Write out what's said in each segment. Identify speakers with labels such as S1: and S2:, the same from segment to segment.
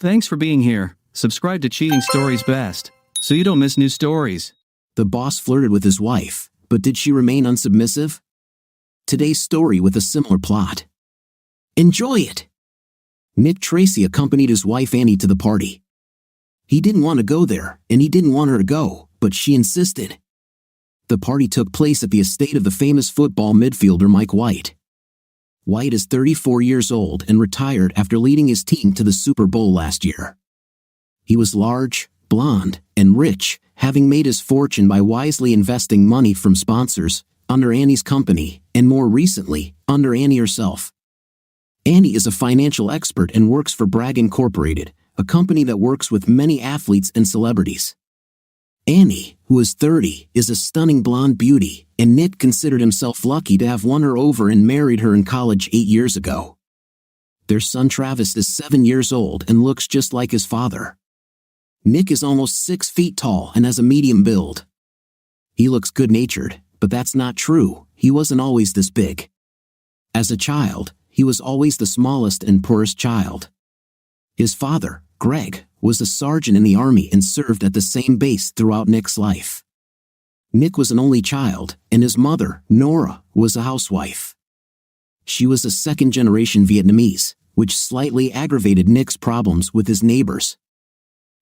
S1: Thanks for being here. Subscribe to Cheating Stories Best, so you don't miss new stories.
S2: The boss flirted with his wife, but did she remain unsubmissive? Today's story with a similar plot. Enjoy it! Nick Tracy accompanied his wife Annie to the party. He didn't want to go there, and he didn't want her to go, but she insisted. The party took place at the estate of the famous football midfielder Mike White. White is 34 years old and retired after leading his team to the Super Bowl last year. He was large, blonde, and rich, having made his fortune by wisely investing money from sponsors, under Annie's company, and more recently, under Annie herself. Annie is a financial expert and works for Bragg Incorporated, a company that works with many athletes and celebrities. Annie, who is 30, is a stunning blonde beauty, and Nick considered himself lucky to have won her over and married her in college 8 years ago. Their son Travis is 7 years old and looks just like his father. Nick is almost 6 feet tall and has a medium build. He looks good-natured, but that's not true. He wasn't always this big. As a child, he was always the smallest and poorest child. His father, Greg, was a sergeant in the Army and served at the same base throughout Nick's life. Nick was an only child, and his mother, Nora, was a housewife. She was a second-generation Vietnamese, which slightly aggravated Nick's problems with his neighbors.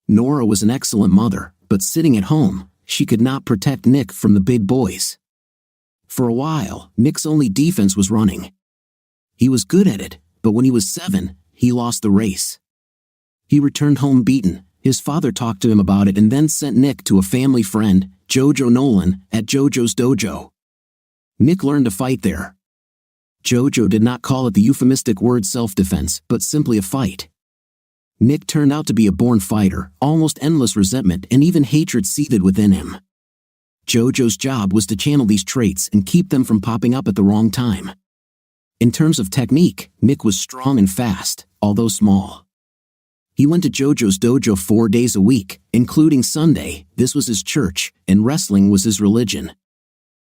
S2: Nora was an excellent mother, but sitting at home, she could not protect Nick from the big boys. For a while, Nick's only defense was running. He was good at it, but when he was 7, he lost the race. He returned home beaten. His father talked to him about it and then sent Nick to a family friend, Jojo Nolan, at Jojo's dojo. Nick learned to fight there. Jojo did not call it the euphemistic word self-defense, but simply a fight. Nick turned out to be a born fighter, almost endless resentment and even hatred seethed within him. Jojo's job was to channel these traits and keep them from popping up at the wrong time. In terms of technique, Nick was strong and fast, although small. He went to Jojo's dojo 4 days a week, including Sunday. This was his church, and wrestling was his religion.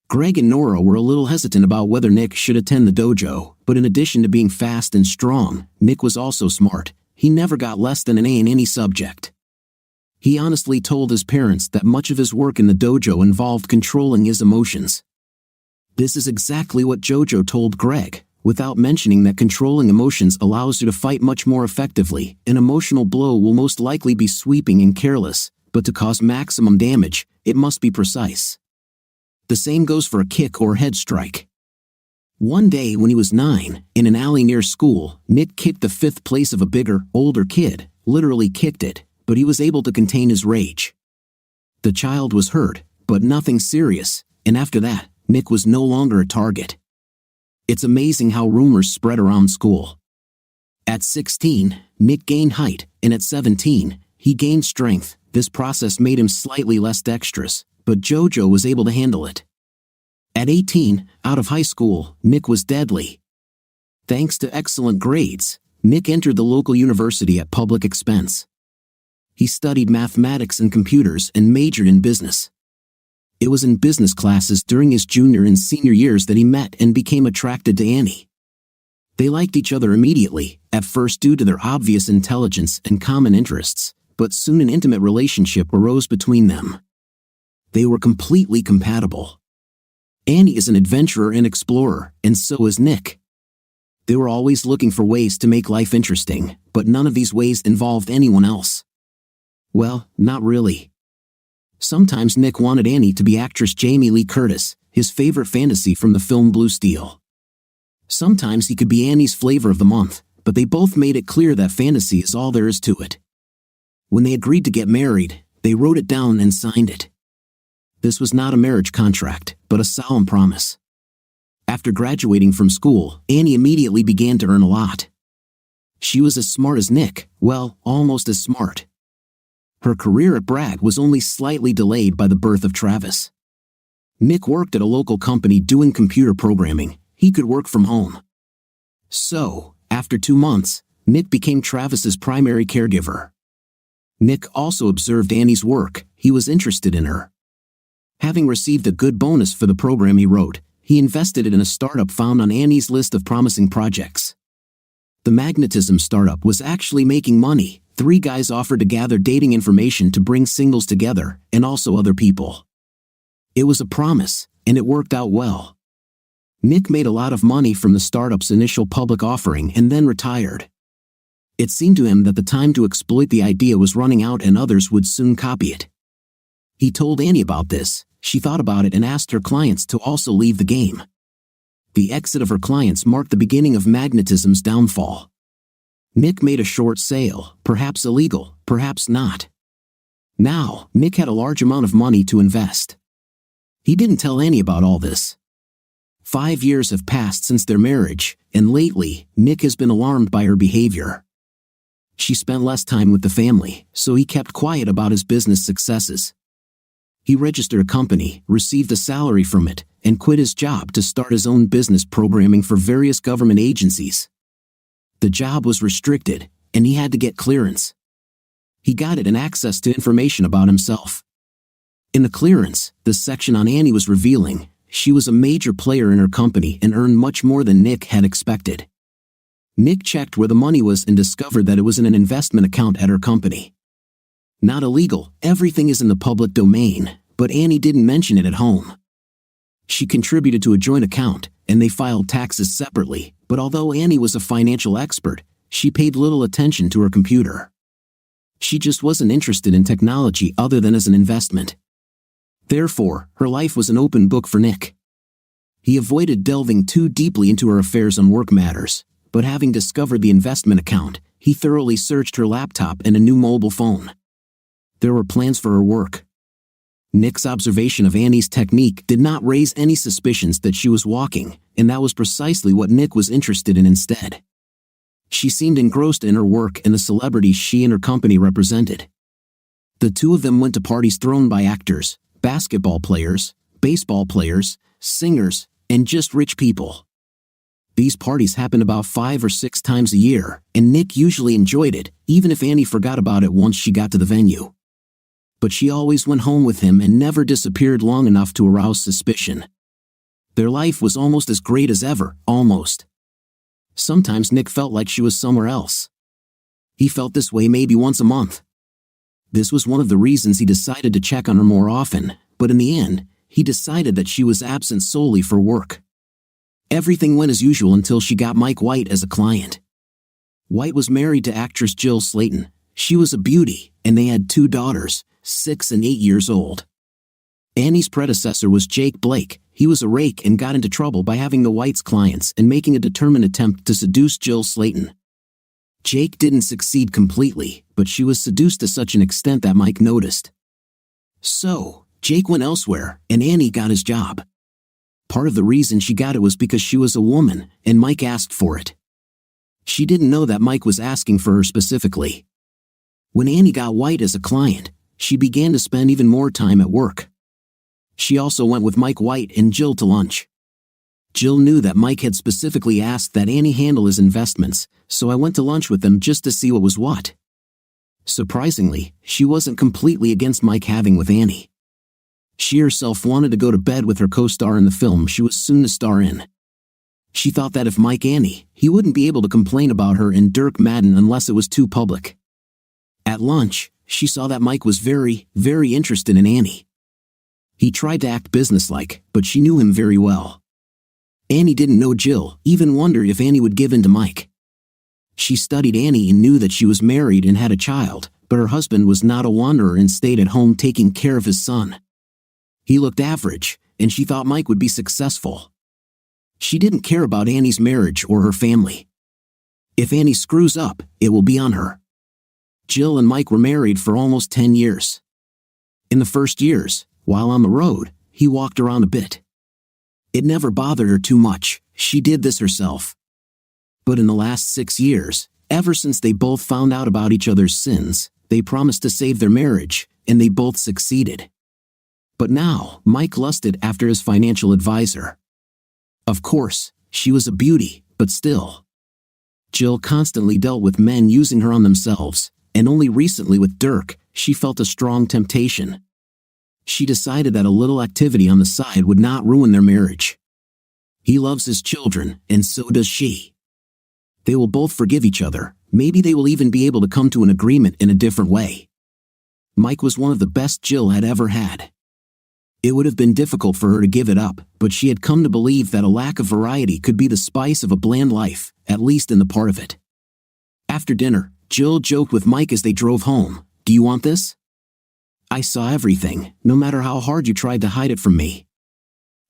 S2: Greg and Nora were a little hesitant about whether Nick should attend the dojo, but in addition to being fast and strong, Nick was also smart. He never got less than an A in any subject. He honestly told his parents that much of his work in the dojo involved controlling his emotions. This is exactly what Jojo told Greg, without mentioning that controlling emotions allows you to fight much more effectively. An emotional blow will most likely be sweeping and careless, but to cause maximum damage, it must be precise. The same goes for a kick or head strike. One day when he was 9, in an alley near school, Nick kicked the 5th place of a bigger, older kid, literally kicked it, but he was able to contain his rage. The child was hurt, but nothing serious, and after that, Nick was no longer a target. It's amazing how rumors spread around school. At 16, Nick gained height, and at 17, he gained strength. This process made him slightly less dexterous, but Jojo was able to handle it. At 18, out of high school, Nick was deadly. Thanks to excellent grades, Nick entered the local university at public expense. He studied mathematics and computers and majored in business. It was in business classes during his junior and senior years that he met and became attracted to Annie. They liked each other immediately, at first due to their obvious intelligence and common interests, but soon an intimate relationship arose between them. They were completely compatible. Annie is an adventurer and explorer, and so is Nick. They were always looking for ways to make life interesting, but none of these ways involved anyone else. Well, not really. Sometimes Nick wanted Annie to be actress Jamie Lee Curtis, his favorite fantasy from the film Blue Steel. Sometimes he could be Annie's flavor of the month, but they both made it clear that fantasy is all there is to it. When they agreed to get married, they wrote it down and signed it. This was not a marriage contract, but a solemn promise. After graduating from school, Annie immediately began to earn a lot. She was as smart as Nick, well, almost as smart. Her career at Bragg was only slightly delayed by the birth of Travis. Nick worked at a local company doing computer programming. He could work from home. So, after 2 months, Nick became Travis's primary caregiver. Nick also observed Annie's work. He was interested in her. Having received a good bonus for the program he wrote, he invested it in a startup found on Annie's list of promising projects. The magnetism startup was actually making money, 3 guys offered to gather dating information to bring singles together, and also other people. It was a promise, and it worked out well. Nick made a lot of money from the startup's initial public offering and then retired. It seemed to him that the time to exploit the idea was running out and others would soon copy it. He told Annie about this. She thought about it and asked her clients to also leave the game. The exit of her clients marked the beginning of magnetism's downfall. Nick made a short sale, perhaps illegal, perhaps not. Now, Nick had a large amount of money to invest. He didn't tell Annie about all this. 5 years have passed since their marriage, and lately, Nick has been alarmed by her behavior. She spent less time with the family, so he kept quiet about his business successes. He registered a company, received a salary from it, and quit his job to start his own business programming for various government agencies. The job was restricted, and he had to get clearance. He got it and access to information about himself. In the clearance, the section on Annie was revealing. She was a major player in her company and earned much more than Nick had expected. Nick checked where the money was and discovered that it was in an investment account at her company. Not illegal, everything is in the public domain, but Annie didn't mention it at home. She contributed to a joint account, and they filed taxes separately, but although Annie was a financial expert, she paid little attention to her computer. She just wasn't interested in technology other than as an investment. Therefore, her life was an open book for Nick. He avoided delving too deeply into her affairs on work matters, but having discovered the investment account, he thoroughly searched her laptop and a new mobile phone. There were plans for her work. Nick's observation of Annie's technique did not raise any suspicions that she was walking, and that was precisely what Nick was interested in instead. She seemed engrossed in her work and the celebrities she and her company represented. The two of them went to parties thrown by actors, basketball players, baseball players, singers, and just rich people. These parties happened about 5 or 6 times a year, and Nick usually enjoyed it, even if Annie forgot about it once she got to the venue. But she always went home with him and never disappeared long enough to arouse suspicion. Their life was almost as great as ever, almost. Sometimes Nick felt like she was somewhere else. He felt this way maybe once a month. This was one of the reasons he decided to check on her more often, but in the end, he decided that she was absent solely for work. Everything went as usual until she got Mike White as a client. White was married to actress Jill Slayton. She was a beauty, and they had 2 daughters, 6 and 8 years old. Annie's predecessor was Jake Blake. He was a rake and got into trouble by having the Whites' clients and making a determined attempt to seduce Jill Slayton. Jake didn't succeed completely, but she was seduced to such an extent that Mike noticed. So, Jake went elsewhere, and Annie got his job. Part of the reason she got it was because she was a woman, and Mike asked for it. She didn't know that Mike was asking for her specifically. When Annie got White as a client, she began to spend even more time at work. She also went with Mike White and Jill to lunch. Jill knew that Mike had specifically asked that Annie handle his investments, so I went to lunch with them just to see what was what. Surprisingly, she wasn't completely against Mike having with Annie. She herself wanted to go to bed with her co-star in the film she was soon to star in. She thought that if Mike Annie, he wouldn't be able to complain about her and Dirk Madden unless it was too public. At lunch, she saw that Mike was very, very interested in Annie. He tried to act businesslike, but she knew him very well. Annie didn't know Jill, even wondered if Annie would give in to Mike. She studied Annie and knew that she was married and had a child, but her husband was not a wanderer and stayed at home taking care of his son. He looked average, and she thought Mike would be successful. She didn't care about Annie's marriage or her family. If Annie screws up, it will be on her. Jill and Mike were married for almost 10 years. In the first years, while on the road, he walked around a bit. It never bothered her too much, she did this herself. But in the last 6 years, ever since they both found out about each other's sins, they promised to save their marriage, and they both succeeded. But now, Mike lusted after his financial advisor. Of course, she was a beauty, but still. Jill constantly dealt with men using her on themselves, and only recently with Dirk, she felt a strong temptation. She decided that a little activity on the side would not ruin their marriage. He loves his children, and so does she. They will both forgive each other, Maybe they will even be able to come to an agreement in a different way. Mike was one of the best Jill had ever had. It would have been difficult for her to give it up, but she had come to believe that a lack of variety could be the spice of a bland life, at least in the part of it. After dinner, Jill joked with Mike as they drove home, "Do you want this? I saw everything, no matter how hard you tried to hide it from me.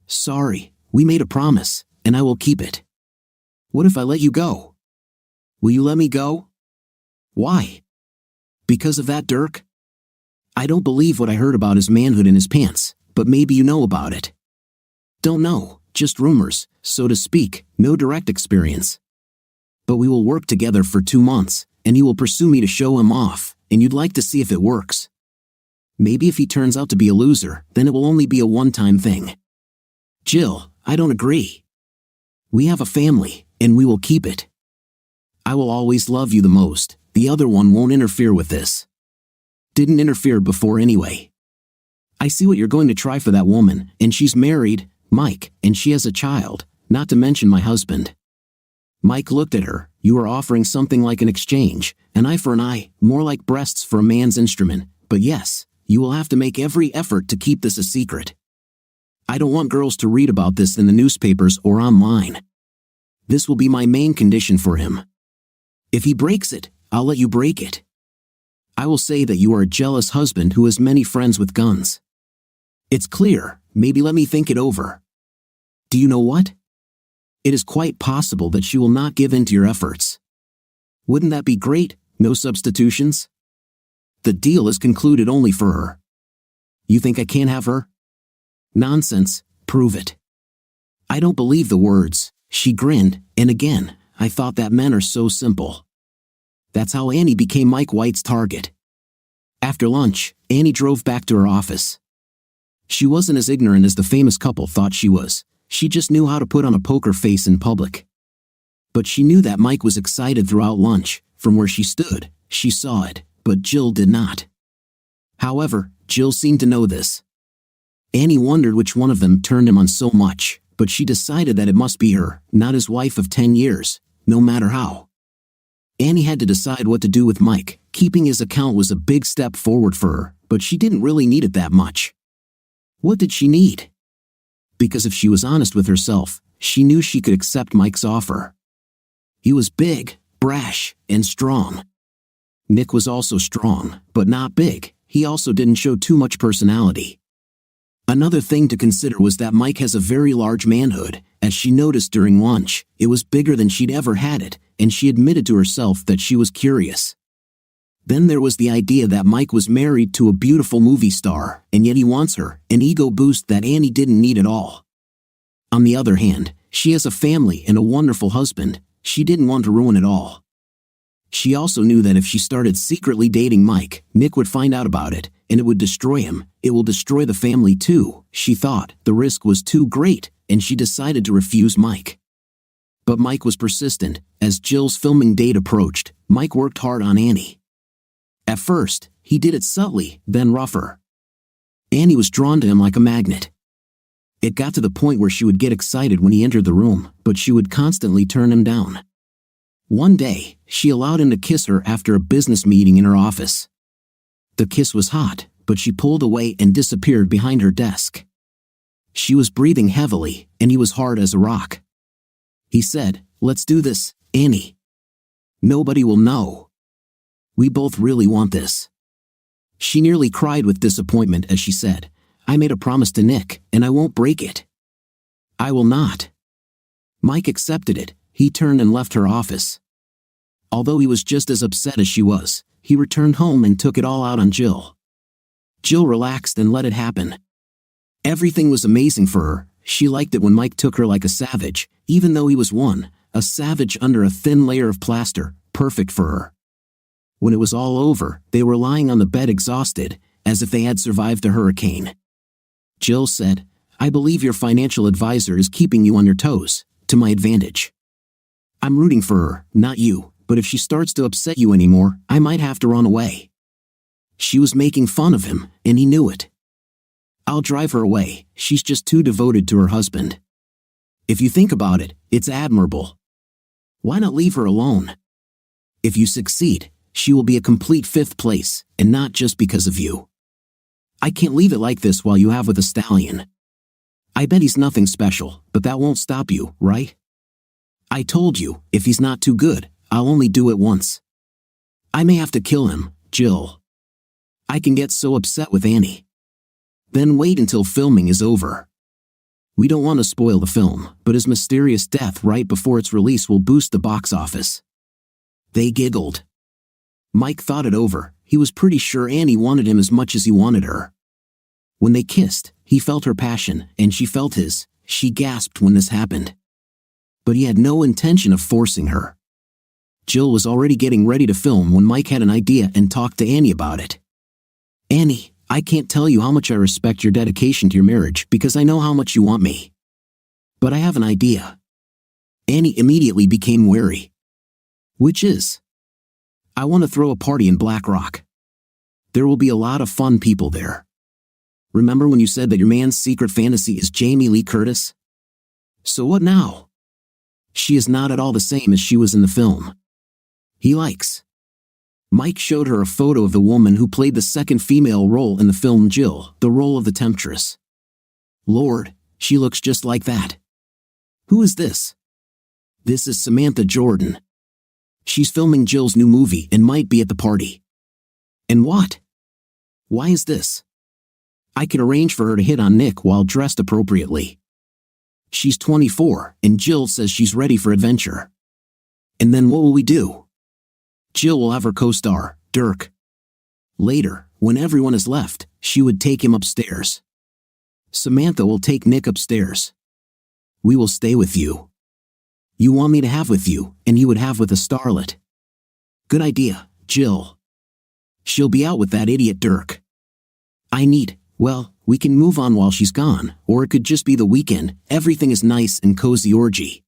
S2: Sorry, we made a promise, and I will keep it. What if I let you go? Will you let me go?" "Why? Because of that Dirk? I don't believe what I heard about his manhood in his pants, but maybe you know about it." "Don't know, just rumors, so to speak, no direct experience. But we will work together for 2 months, and he will pursue me to show him off, and you'd like to see if it works. Maybe if he turns out to be a loser, then it will only be a one-time thing." "Jill, I don't agree. We have a family, and we will keep it. I will always love you the most, the other one won't interfere with this. Didn't interfere before anyway. I see what you're going to try for that woman, and she's married, Mike, and she has a child, not to mention my husband." Mike looked at her. "You are offering something like an exchange, an eye for an eye, more like breasts for a man's instrument, but yes, you will have to make every effort to keep this a secret. I don't want girls to read about this in the newspapers or online. This will be my main condition for him. If he breaks it, I'll let you break it. I will say that you are a jealous husband who has many friends with guns. It's clear, maybe let me think it over. Do you know what? It is quite possible that she will not give in to your efforts. Wouldn't that be great? No substitutions? The deal is concluded only for her. You think I can't have her? Nonsense, prove it." "I don't believe the words," she grinned, and again, "I thought that men are so simple." That's how Annie became Mike White's target. After lunch, Annie drove back to her office. She wasn't as ignorant as the famous couple thought she was. She just knew how to put on a poker face in public. But she knew that Mike was excited throughout lunch. From where she stood, she saw it, but Jill did not. However, Jill seemed to know this. Annie wondered which one of them turned him on so much, but she decided that it must be her, not his wife of 10 years, no matter how. Annie had to decide what to do with Mike. Keeping his account was a big step forward for her, but she didn't really need it that much. What did she need? Because if she was honest with herself, she knew she could accept Mike's offer. He was big, brash, and strong. Nick was also strong, but not big. He also didn't show too much personality. Another thing to consider was that Mike has a very large manhood. As she noticed during lunch, it was bigger than she'd ever had it, and she admitted to herself that she was curious. Then there was the idea that Mike was married to a beautiful movie star, and yet he wants her, an ego boost that Annie didn't need at all. On the other hand, she has a family and a wonderful husband. She didn't want to ruin it all. She also knew that if she started secretly dating Mike, Nick would find out about it, and it would destroy him. It will destroy the family too, she thought. The risk was too great, and she decided to refuse Mike. But Mike was persistent. As Jill's filming date approached, Mike worked hard on Annie. At first, he did it subtly, then rougher. Annie was drawn to him like a magnet. It got to the point where she would get excited when he entered the room, but she would constantly turn him down. One day, she allowed him to kiss her after a business meeting in her office. The kiss was hot, but she pulled away and disappeared behind her desk. She was breathing heavily, and he was hard as a rock. He said, "Let's do this, Annie. Nobody will know. We both really want this." She nearly cried with disappointment as she said, "I made a promise to Nick, and I won't break it. I will not." Mike accepted it. He turned and left her office. Although he was just as upset as she was, he returned home and took it all out on Jill. Jill relaxed and let it happen. Everything was amazing for her. She liked it when Mike took her like a savage, even though he was a savage under a thin layer of plaster, perfect for her. When it was all over, they were lying on the bed exhausted, as if they had survived a hurricane. Jill said, "I believe your financial advisor is keeping you on your toes, to my advantage. I'm rooting for her, not you, but if she starts to upset you anymore, I might have to run away." She was making fun of him, and he knew it. "I'll drive her away. She's just too devoted to her husband. If you think about it, it's admirable. Why not leave her alone? If you succeed, she will be a complete fifth place, and not just because of you. I can't leave it like this while you have with a stallion. I bet he's nothing special, but that won't stop you, right? I told you, if he's not too good, I'll only do it once. I may have to kill him, Jill. I can get so upset with Annie. Then wait until filming is over. We don't want to spoil the film, but his mysterious death right before its release will boost the box office. They giggled. Mike thought it over. He was pretty sure Annie wanted him as much as he wanted her. When they kissed, he felt her passion, and she felt his. She gasped when this happened. But he had no intention of forcing her. Jill was already getting ready to film when Mike had an idea and talked to Annie about it. Annie, I can't tell you how much I respect your dedication to your marriage because I know how much you want me. But I have an idea. Annie immediately became wary. Which is? I want to throw a party in Black Rock. There will be a lot of fun people there. Remember when you said that your man's secret fantasy is Jamie Lee Curtis? So what now? She is not at all the same as she was in the film. He likes. Mike showed her a photo of the woman who played the second female role in the film Jill, the role of the temptress. Lord, she looks just like that. Who is this? This is Samantha Jordan. She's filming Jill's new movie and might be at the party. And what? Why is this? I can arrange for her to hit on Nick while dressed appropriately. She's 24, and Jill says she's ready for adventure. And then what will we do? Jill will have her co-star, Dirk. Later, when everyone has left, she would take him upstairs. Samantha will take Nick upstairs. We will stay with you. You want me to have with you, and he would have with a starlet. Good idea, Jill. She'll be out with that idiot Dirk. Well, we can move on while she's gone, or it could just be the weekend, everything is nice and cozy orgy.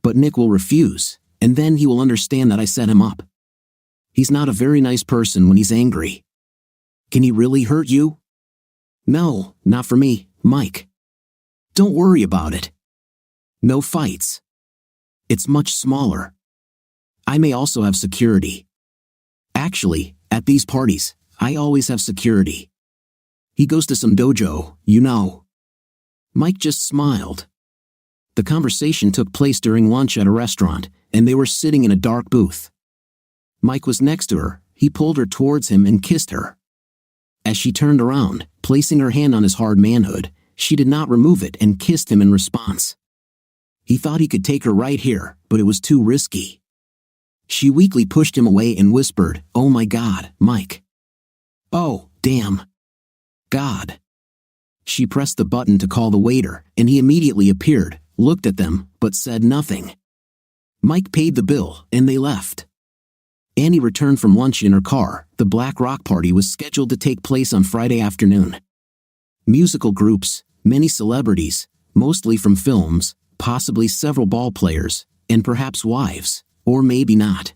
S2: But Nick will refuse, and then he will understand that I set him up. He's not a very nice person when he's angry. Can he really hurt you? No, not for me, Mike. Don't worry about it. No fights. It's much smaller. I may also have security. Actually, at these parties, I always have security. He goes to some dojo, you know. Mike just smiled. The conversation took place during lunch at a restaurant, and they were sitting in a dark booth. Mike was next to her. He pulled her towards him and kissed her. As she turned around, placing her hand on his hard manhood, she did not remove it and kissed him in response. He thought he could take her right here, but it was too risky. She weakly pushed him away and whispered, "Oh my God, Mike." "Oh, damn. God." She pressed the button to call the waiter, and he immediately appeared, looked at them, but said nothing. Mike paid the bill, and they left. Annie returned from lunch in her car. The Black Rock party was scheduled to take place on Friday afternoon. Musical groups, many celebrities, mostly from films, possibly several ball players, and perhaps wives, or maybe not.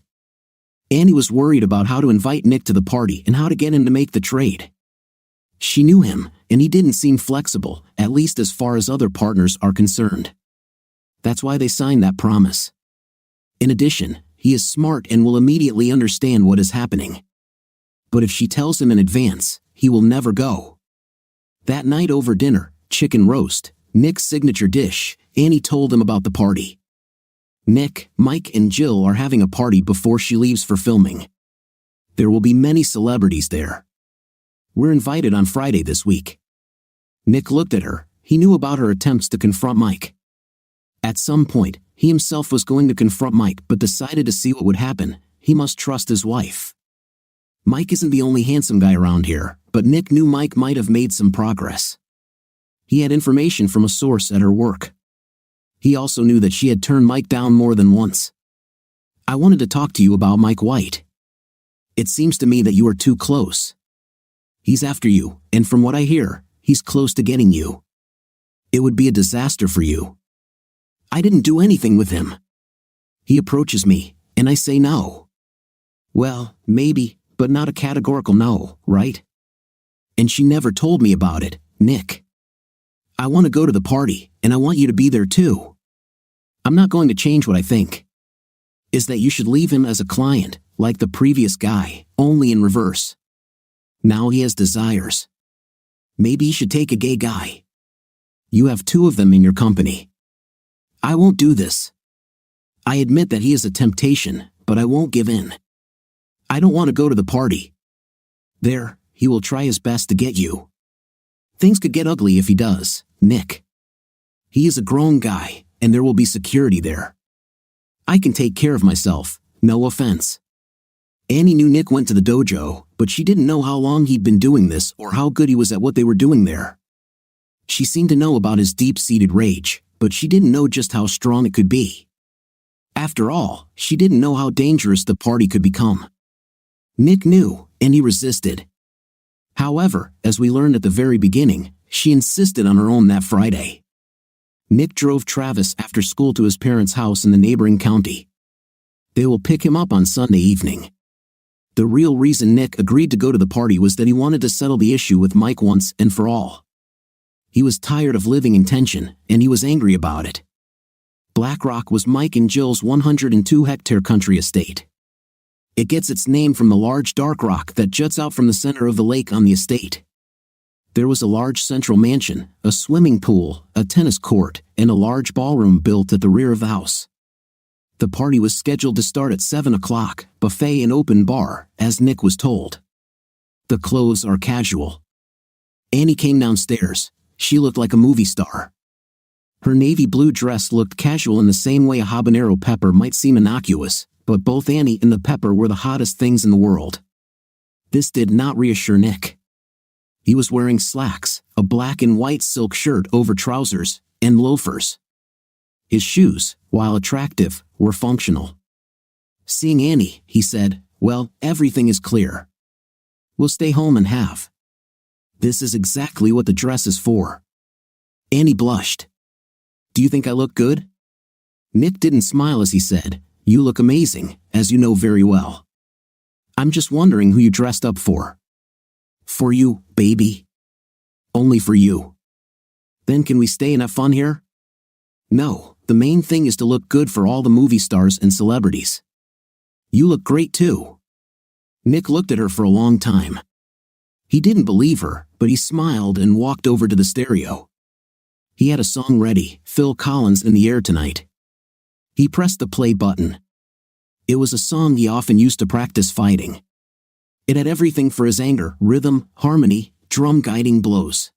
S2: Annie was worried about how to invite Nick to the party and how to get him to make the trade. She knew him, and he didn't seem flexible, at least as far as other partners are concerned. That's why they signed that promise. In addition, he is smart and will immediately understand what is happening. But if she tells him in advance, he will never go. That night over dinner, chicken roast, Nick's signature dish, Annie told him about the party. Nick, Mike, and Jill are having a party before she leaves for filming. There will be many celebrities there. We're invited on Friday this week. Nick looked at her. He knew about her attempts to confront Mike. At some point, he himself was going to confront Mike but decided to see what would happen. He must trust his wife. Mike isn't the only handsome guy around here, but Nick knew Mike might have made some progress. He had information from a source at her work. He also knew that she had turned Mike down more than once. "I wanted to talk to you about Mike White. It seems to me that you are too close. He's after you, and from what I hear, he's close to getting you. It would be a disaster for you. I didn't do anything with him. He approaches me, and I say no. Well, maybe, but not a categorical no, right? And she never told me about it, Nick. I want to go to the party, and I want you to be there too. I'm not going to change what I think. is that you should leave him as a client, like the previous guy, only in reverse. Now he has desires. Maybe you should take a gay guy. You have 2 of them in your company. I won't do this. I admit that he is a temptation, but I won't give in. I don't want to go to the party. There, he will try his best to get you. Things could get ugly if he does, Nick. He is a grown guy, and there will be security there. I can take care of myself, no offense. Annie knew Nick went to the dojo, but she didn't know how long he'd been doing this or how good he was at what they were doing there. She seemed to know about his deep-seated rage, but she didn't know just how strong it could be. After all, she didn't know how dangerous the party could become. Nick knew, and he resisted. However, as we learned at the very beginning, she insisted on her own that Friday. Nick drove Travis after school to his parents' house in the neighboring county. They will pick him up on Sunday evening. The real reason Nick agreed to go to the party was that he wanted to settle the issue with Mike once and for all. He was tired of living in tension, and he was angry about it. Black Rock was Mike and Jill's 102-hectare country estate. It gets its name from the large dark rock that juts out from the center of the lake on the estate. There was a large central mansion, a swimming pool, a tennis court, and a large ballroom built at the rear of the house. The party was scheduled to start at 7 o'clock, buffet and open bar, as Nick was told. The clothes are casual. Annie came downstairs. She looked like a movie star. Her navy blue dress looked casual in the same way a habanero pepper might seem innocuous, but both Annie and the pepper were the hottest things in the world. This did not reassure Nick. He was wearing slacks, a black and white silk shirt over trousers, and loafers. His shoes, while attractive, were functional. Seeing Annie, he said, "Well, everything is clear. We'll stay home and have. This is exactly what the dress is for." Annie blushed. "Do you think I look good?" Nick didn't smile as he said, "You look amazing, as you know very well. I'm just wondering who you dressed up for." "For you, baby. Only for you." "Then can we stay and have fun here?" "No, the main thing is to look good for all the movie stars and celebrities. You look great too." Nick looked at her for a long time. He didn't believe her, but he smiled and walked over to the stereo. He had a song ready, Phil Collins in the Air Tonight. He pressed the play button. It was a song he often used to practice fighting. It had everything for his anger: rhythm, harmony, drum guiding blows.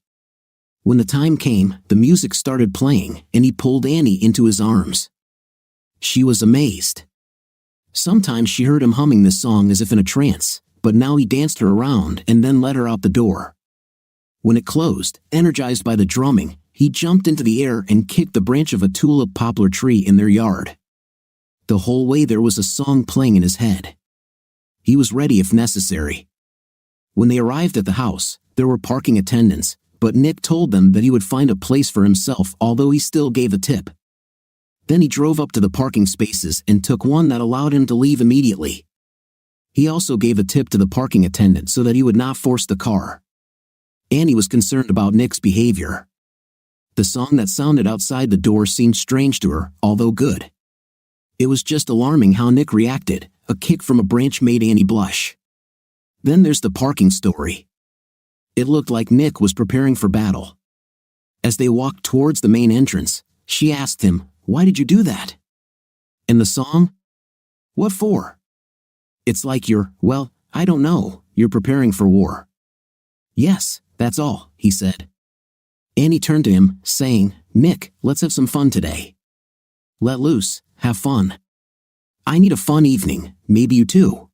S2: When the time came, the music started playing, and he pulled Annie into his arms. She was amazed. Sometimes she heard him humming this song as if in a trance, but now he danced her around and then led her out the door. When it closed, energized by the drumming, he jumped into the air and kicked the branch of a tulip poplar tree in their yard. The whole way there was a song playing in his head. He was ready if necessary. When they arrived at the house, there were parking attendants, but Nick told them that he would find a place for himself, although he still gave a tip. Then he drove up to the parking spaces and took one that allowed him to leave immediately. He also gave a tip to the parking attendant so that he would not force the car. Annie was concerned about Nick's behavior. The song that sounded outside the door seemed strange to her, although good. It was just alarming how Nick reacted. A kick from a branch made Annie blush. Then there's the parking story. It looked like Nick was preparing for battle. As they walked towards the main entrance, she asked him, "Why did you do that?" "And the song? What for?" "It's like well, I don't know, you're preparing for war." "Yes, that's all," he said. Annie turned to him, saying, "Nick, let's have some fun today. Let loose, have fun. I need a fun evening, maybe you too.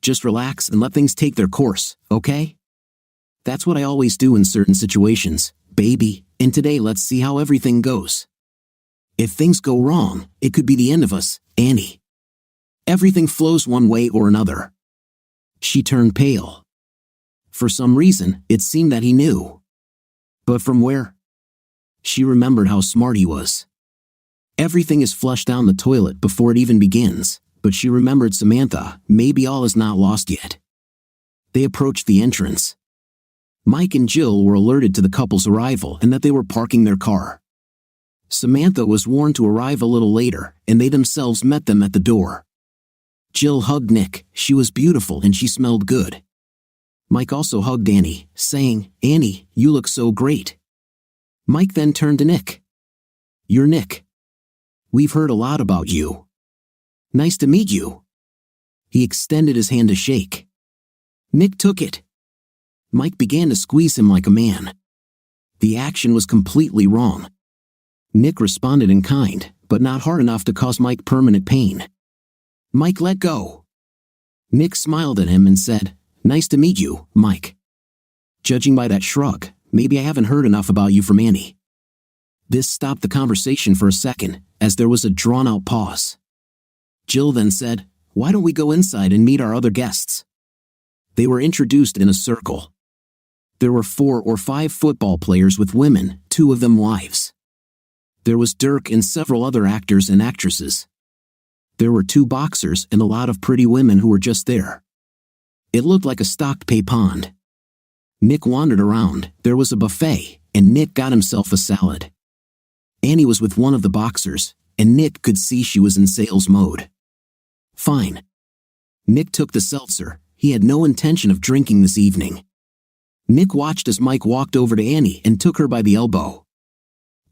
S2: Just relax and let things take their course, okay? That's what I always do in certain situations, baby, and today let's see how everything goes. If things go wrong, it could be the end of us, Annie. Everything flows one way or another." She turned pale. For some reason, it seemed that he knew. But from where? She remembered how smart he was. Everything is flushed down the toilet before it even begins, but she remembered Samantha, maybe all is not lost yet. They approached the entrance. Mike and Jill were alerted to the couple's arrival and that they were parking their car. Samantha was warned to arrive a little later, and they themselves met them at the door. Jill hugged Nick. She was beautiful and she smelled good. Mike also hugged Annie, saying, "Annie, you look so great." Mike then turned to Nick. "You're Nick. We've heard a lot about you. Nice to meet you." He extended his hand to shake. Nick took it. Mike began to squeeze him like a man. The action was completely wrong. Nick responded in kind, but not hard enough to cause Mike permanent pain. Mike let go. Nick smiled at him and said, "Nice to meet you, Mike. Judging by that shrug, maybe I haven't heard enough about you from Annie." This stopped the conversation for a second, as there was a drawn-out pause. Jill then said, "Why don't we go inside and meet our other guests?" They were introduced in a circle. There were 4 or 5 football players with women, 2 of them wives. There was Dirk and several other actors and actresses. There were 2 boxers and a lot of pretty women who were just there. It looked like a stocked pay pond. Nick wandered around. There was a buffet, and Nick got himself a salad. Annie was with one of the boxers, and Nick could see she was in sales mode. Fine. Nick took the seltzer. He had no intention of drinking this evening. Nick watched as Mike walked over to Annie and took her by the elbow.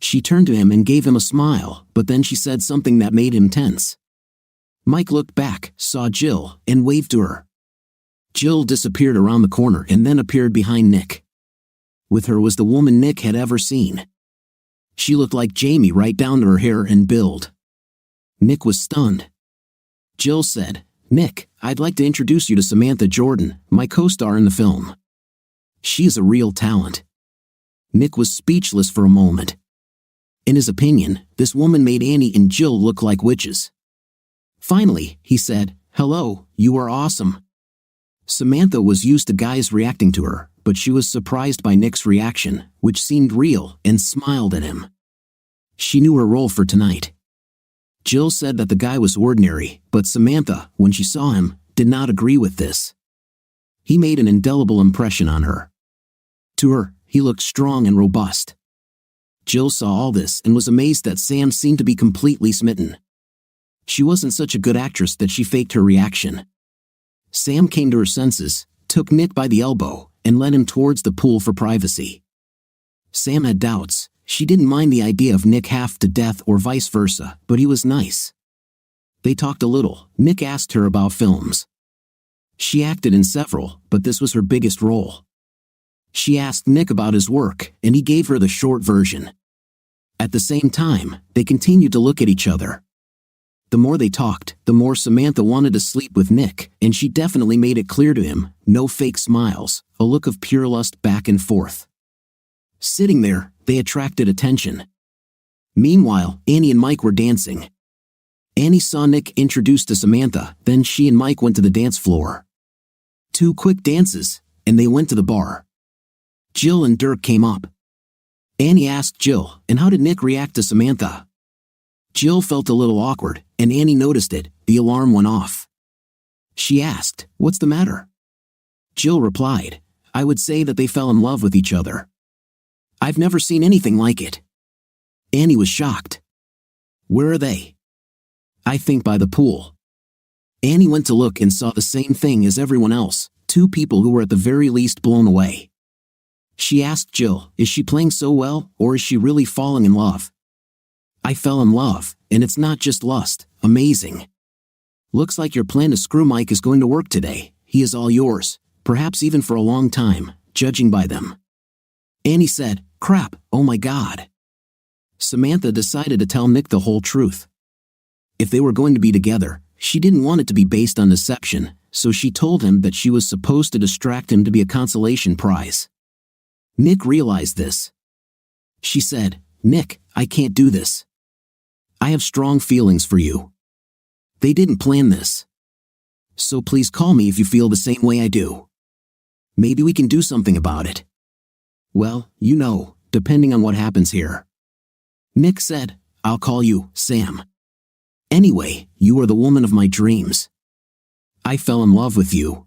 S2: She turned to him and gave him a smile, but then she said something that made him tense. Mike looked back, saw Jill, and waved to her. Jill disappeared around the corner and then appeared behind Nick. With her was the woman Nick had ever seen. She looked like Jamie right down to her hair and build. Nick was stunned. Jill said, "Nick, I'd like to introduce you to Samantha Jordan, my co-star in the film. She is a real talent." Nick was speechless for a moment. In his opinion, this woman made Annie and Jill look like witches. Finally, he said, "Hello, you are awesome." Samantha was used to guys reacting to her, but she was surprised by Nick's reaction, which seemed real, and smiled at him. She knew her role for tonight. Jill said that the guy was ordinary, but Samantha, when she saw him, did not agree with this. He made an indelible impression on her. To her, he looked strong and robust. Jill saw all this and was amazed that Sam seemed to be completely smitten. She wasn't such a good actress that she faked her reaction. Sam came to her senses, took Nick by the elbow, and led him towards the pool for privacy. Sam had doubts. She didn't mind the idea of Nick half to death or vice versa, but he was nice. They talked a little. Nick asked her about films. She acted in several, but this was her biggest role. She asked Nick about his work, and he gave her the short version. At the same time, they continued to look at each other. The more they talked, the more Samantha wanted to sleep with Nick, and she definitely made it clear to him, no fake smiles, a look of pure lust back and forth. Sitting there, they attracted attention. Meanwhile, Annie and Mike were dancing. Annie saw Nick introduced to Samantha, then she and Mike went to the dance floor. 2 quick dances, and they went to the bar. Jill and Dirk came up. Annie asked Jill, "And how did Nick react to Samantha?" Jill felt a little awkward, and Annie noticed it. The alarm went off. She asked, "What's the matter?" Jill replied, "I would say that they fell in love with each other. I've never seen anything like it." Annie was shocked. "Where are they?" "I think by the pool." Annie went to look and saw the same thing as everyone else, 2 people who were at the very least blown away. She asked Jill, "Is she playing so well, or is she really falling in love?" "I fell in love, and it's not just lust. Amazing. Looks like your plan to screw Mike is going to work today. He is all yours, perhaps even for a long time, judging by them." Annie said, "Crap, oh my God." Samantha decided to tell Nick the whole truth. If they were going to be together, she didn't want it to be based on deception, so she told him that she was supposed to distract him to be a consolation prize. Nick realized this. She said, "Nick, I can't do this. I have strong feelings for you. They didn't plan this. So please call me if you feel the same way I do. Maybe we can do something about it." "Well, you know, depending on what happens here." Nick said, "I'll call you, Sam. Anyway, you are the woman of my dreams. I fell in love with you."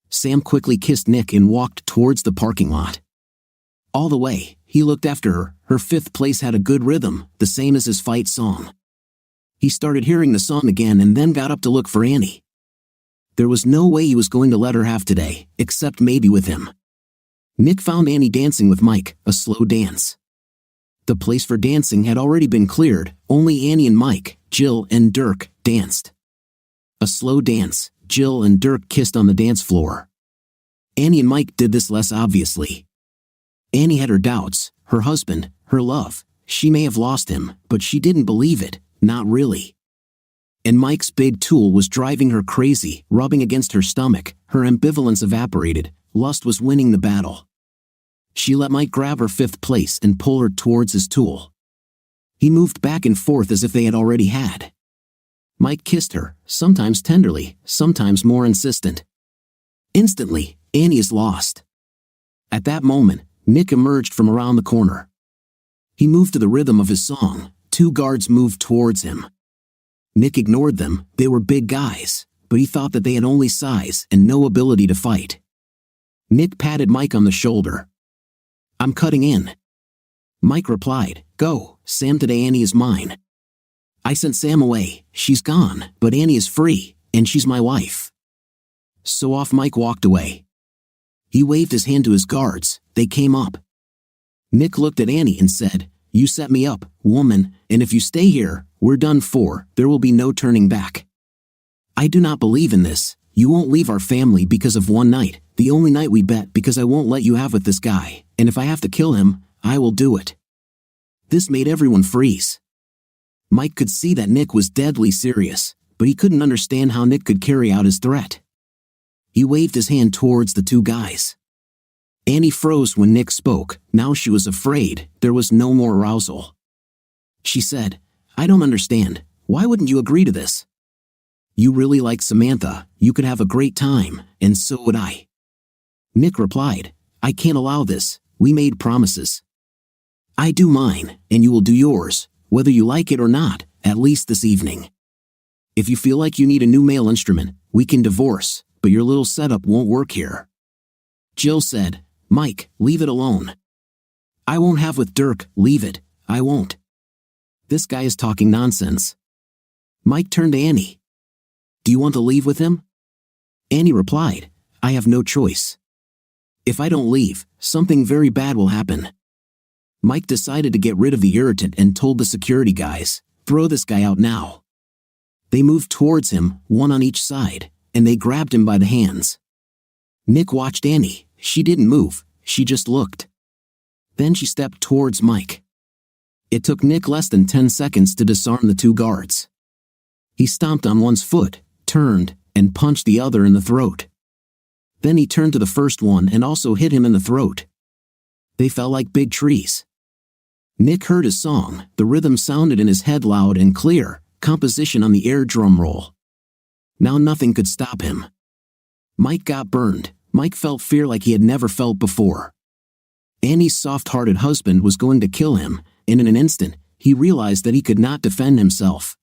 S2: Sam quickly kissed Nick and walked towards the parking lot. All the way, he looked after her. Her fifth place had a good rhythm, the same as his fight song. He started hearing the song again and then got up to look for Annie. There was no way he was going to let her have today, except maybe with him. Nick found Annie dancing with Mike, a slow dance. The place for dancing had already been cleared, only Annie and Mike, Jill and Dirk, danced. A slow dance, Jill and Dirk kissed on the dance floor. Annie and Mike did this less obviously. Annie had her doubts, her husband, her love. She may have lost him, but she didn't believe it, not really. And Mike's big tool was driving her crazy, rubbing against her stomach. Her ambivalence evaporated, lust was winning the battle. She let Mike grab her fifth place and pull her towards his tool. He moved back and forth as if they had already had. Mike kissed her, sometimes tenderly, sometimes more insistent. Instantly, Annie is lost. At that moment, Nick emerged from around the corner. He moved to the rhythm of his song. 2 guards moved towards him. Nick ignored them. They were big guys, but he thought that they had only size and no ability to fight. Nick patted Mike on the shoulder. "I'm cutting in." Mike replied, "Go, Sam, today Annie is mine. I sent Sam away, she's gone, but Annie is free, and she's my wife." So off Mike walked away. He waved his hand to his guards. They came up. Nick looked at Annie and said, "You set me up, woman, and if you stay here, we're done for. There will be no turning back. I do not believe in this. You won't leave our family because of one night, the only night we bet, because I won't let you have with this guy, and if I have to kill him, I will do it." This made everyone freeze. Mike could see that Nick was deadly serious, but he couldn't understand how Nick could carry out his threat. He waved his hand towards the 2 guys. Annie froze when Nick spoke. Now she was afraid. There was no more arousal. She said, "I don't understand. Why wouldn't you agree to this? You really like Samantha. You could have a great time, and so would I." Nick replied, "I can't allow this. We made promises. I do mine, and you will do yours, whether you like it or not, at least this evening. If you feel like you need a new male instrument, we can divorce, but your little setup won't work here." Jill said, "Mike, leave it alone." "I won't have with Dirk, leave it, I won't. This guy is talking nonsense." Mike turned to Annie. "Do you want to leave with him?" Annie replied, "I have no choice. If I don't leave, something very bad will happen." Mike decided to get rid of the irritant and told the security guys, "Throw this guy out now." They moved towards him, 1 on each side, and they grabbed him by the hands. Nick watched Annie. She didn't move, she just looked. Then she stepped towards Mike. It took Nick less than 10 seconds to disarm the 2 guards. He stomped on one's foot, turned, and punched the other in the throat. Then he turned to the first one and also hit him in the throat. They fell like big trees. Nick heard his song. The rhythm sounded in his head loud and clear, composition on the air drum roll. Now nothing could stop him. Mike got burned. Mike felt fear like he had never felt before. Annie's soft-hearted husband was going to kill him, and in an instant, he realized that he could not defend himself.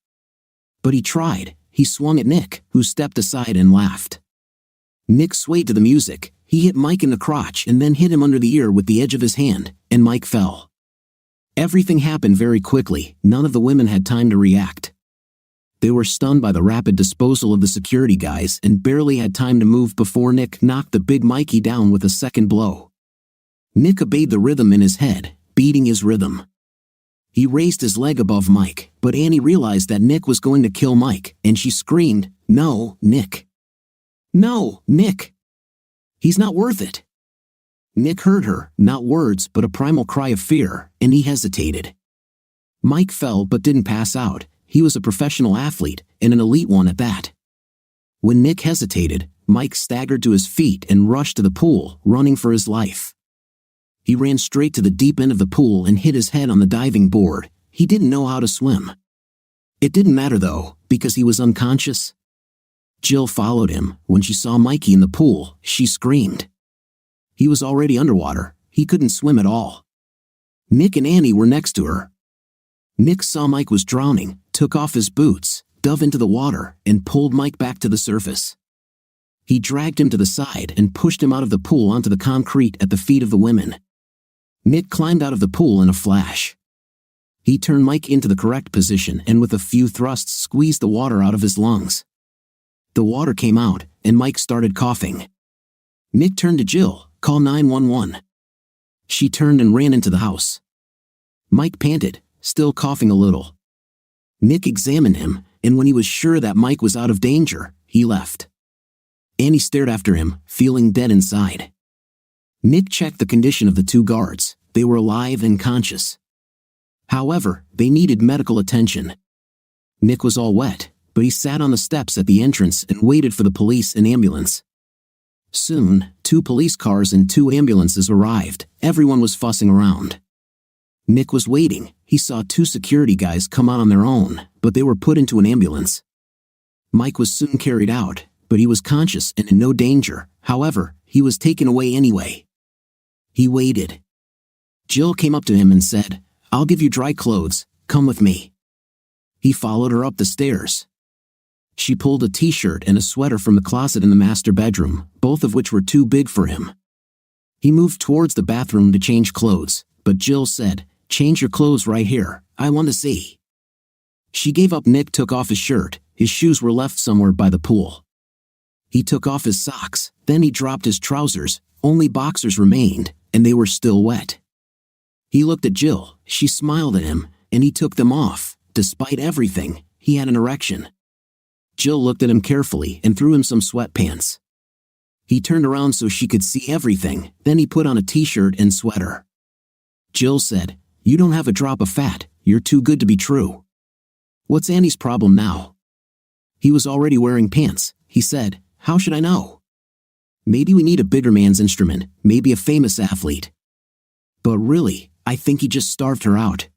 S2: But he tried. He swung at Nick, who stepped aside and laughed. Nick swayed to the music. He hit Mike in the crotch and then hit him under the ear with the edge of his hand, and Mike fell. Everything happened very quickly. None of the women had time to react. They were stunned by the rapid disposal of the security guys and barely had time to move before Nick knocked the big Mikey down with a second blow. Nick obeyed the rhythm in his head, beating his rhythm. He raised his leg above Mike, but Annie realized that Nick was going to kill Mike, and she screamed, "No, Nick. No, Nick. He's not worth it." Nick heard her, not words but a primal cry of fear, and he hesitated. Mike fell but didn't pass out. He was a professional athlete, and an elite one at that. When Nick hesitated, Mike staggered to his feet and rushed to the pool, running for his life. He ran straight to the deep end of the pool and hit his head on the diving board. He didn't know how to swim. It didn't matter though, because he was unconscious. Jill followed him. When she saw Mikey in the pool, she screamed. He was already underwater. He couldn't swim at all. Nick and Annie were next to her. Nick saw Mike was drowning, took off his boots, dove into the water, and pulled Mike back to the surface. He dragged him to the side and pushed him out of the pool onto the concrete at the feet of the women. Mick climbed out of the pool in a flash. He turned Mike into the correct position and with a few thrusts squeezed the water out of his lungs. The water came out, and Mike started coughing. Mick turned to Jill, "Call 911. She turned and ran into the house. Mike panted, still coughing a little. Mick examined him, and when he was sure that Mike was out of danger, he left. Annie stared after him, feeling dead inside. Mick checked the condition of the two guards. They were alive and conscious. However, they needed medical attention. Mick was all wet, but he sat on the steps at the entrance and waited for the police and ambulance. Soon, 2 police cars and 2 ambulances arrived. Everyone was fussing around. Mick was waiting. He saw 2 security guys come out on their own, but they were put into an ambulance. Mike was soon carried out, but he was conscious and in no danger. However, he was taken away anyway. He waited. Jill came up to him and said, "I'll give you dry clothes, come with me." He followed her up the stairs. She pulled a t-shirt and a sweater from the closet in the master bedroom, both of which were too big for him. He moved towards the bathroom to change clothes, but Jill said, "Change your clothes right here, I want to see." She gave up. Nick took off his shirt. His shoes were left somewhere by the pool. He took off his socks, then he dropped his trousers. Only boxers remained, and they were still wet. He looked at Jill. She smiled at him, and he took them off. Despite everything, he had an erection. Jill looked at him carefully and threw him some sweatpants. He turned around so she could see everything, then he put on a t-shirt and sweater. Jill said, "You don't have a drop of fat, you're too good to be true. What's Annie's problem now?" He was already wearing pants. He said, "How should I know? Maybe we need a bigger man's instrument, maybe a famous athlete." But really, I think he just starved her out.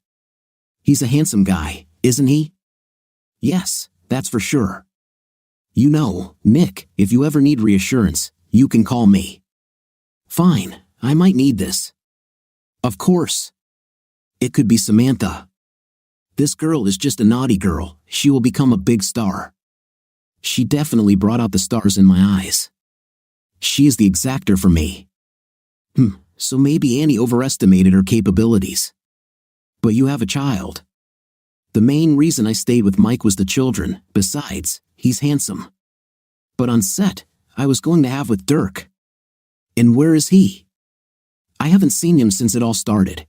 S2: He's a handsome guy, isn't he? Yes, that's for sure. You know, Nick, if you ever need reassurance, you can call me. Fine, I might need this. Of course. It could be Samantha. This girl is just a naughty girl. She will become a big star. She definitely brought out the stars in my eyes. She is the exactor for me. So maybe Annie overestimated her capabilities. But you have a child. The main reason I stayed with Mike was the children. Besides, he's handsome. But on set, I was going to have with Dirk. And where is he? I haven't seen him since it all started.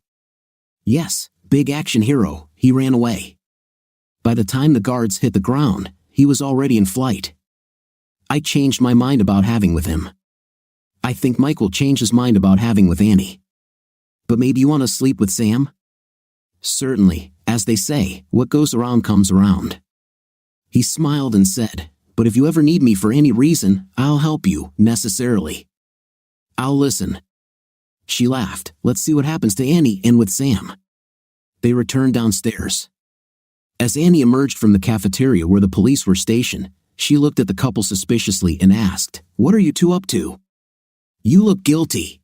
S2: Yes, big action hero, he ran away. By the time the guards hit the ground, he was already in flight. I changed my mind about having with him. I think Mike will change his mind about having with Annie. But maybe you want to sleep with Sam? Certainly, as they say, what goes around comes around. He smiled and said, "But if you ever need me for any reason, I'll help you, necessarily. I'll listen." She laughed. "Let's see what happens to Annie and with Sam." They returned downstairs. As Annie emerged from the cafeteria where the police were stationed, she looked at the couple suspiciously and asked, "What are you two up to? You look guilty."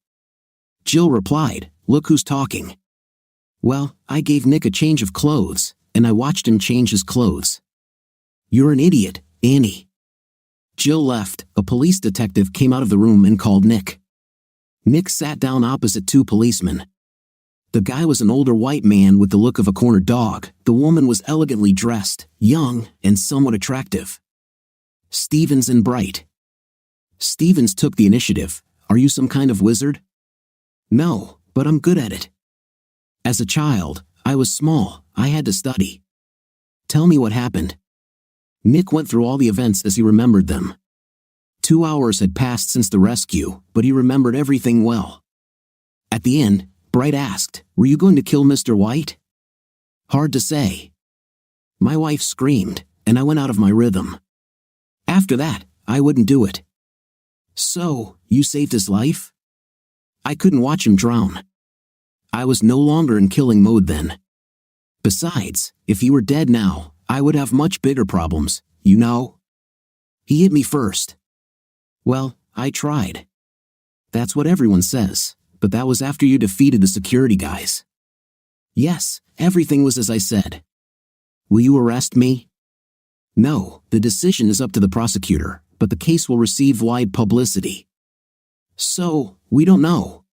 S2: Jill replied, "Look who's talking." "Well, I gave Nick a change of clothes, and I watched him change his clothes." "You're an idiot, Annie." Jill left. A police detective came out of the room and called Nick. Nick sat down opposite 2 policemen. The guy was an older white man with the look of a cornered dog. The woman was elegantly dressed, young, and somewhat attractive. Stevens and Bright. Stevens took the initiative. "Are you some kind of wizard?" "No, but I'm good at it. As a child, I was small, I had to study." "Tell me what happened." Nick went through all the events as he remembered them. 2 hours had passed since the rescue, but he remembered everything well. At the end, Bright asked, "Were you going to kill Mr. White?" "Hard to say. My wife screamed, and I went out of my rhythm. After that, I wouldn't do it." "So, you saved his life?" "I couldn't watch him drown. I was no longer in killing mode then. Besides, if he were dead now, I would have much bigger problems, you know? He hit me first." "Well, I tried." "That's what everyone says, but that was after you defeated the security guys." "Yes, everything was as I said." "Will you arrest me?" "No, the decision is up to the prosecutor, but the case will receive wide publicity." "So, we don't know."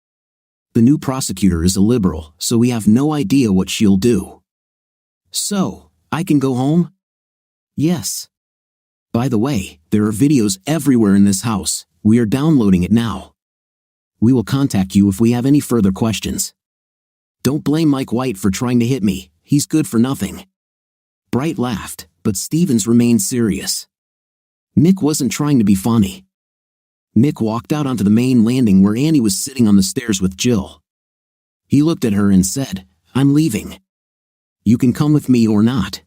S2: The new prosecutor is a liberal, so we have no idea what she'll do. So, I can go home? Yes. By the way, there are videos everywhere in this house. We are downloading it now. We will contact you if we have any further questions. Don't blame Mike White for trying to hit me. He's good for nothing. Bright laughed, but Stevens remained serious. Nick wasn't trying to be funny. Nick walked out onto the main landing where Annie was sitting on the stairs with Jill. He looked at her and said, "I'm leaving. You can come with me or not."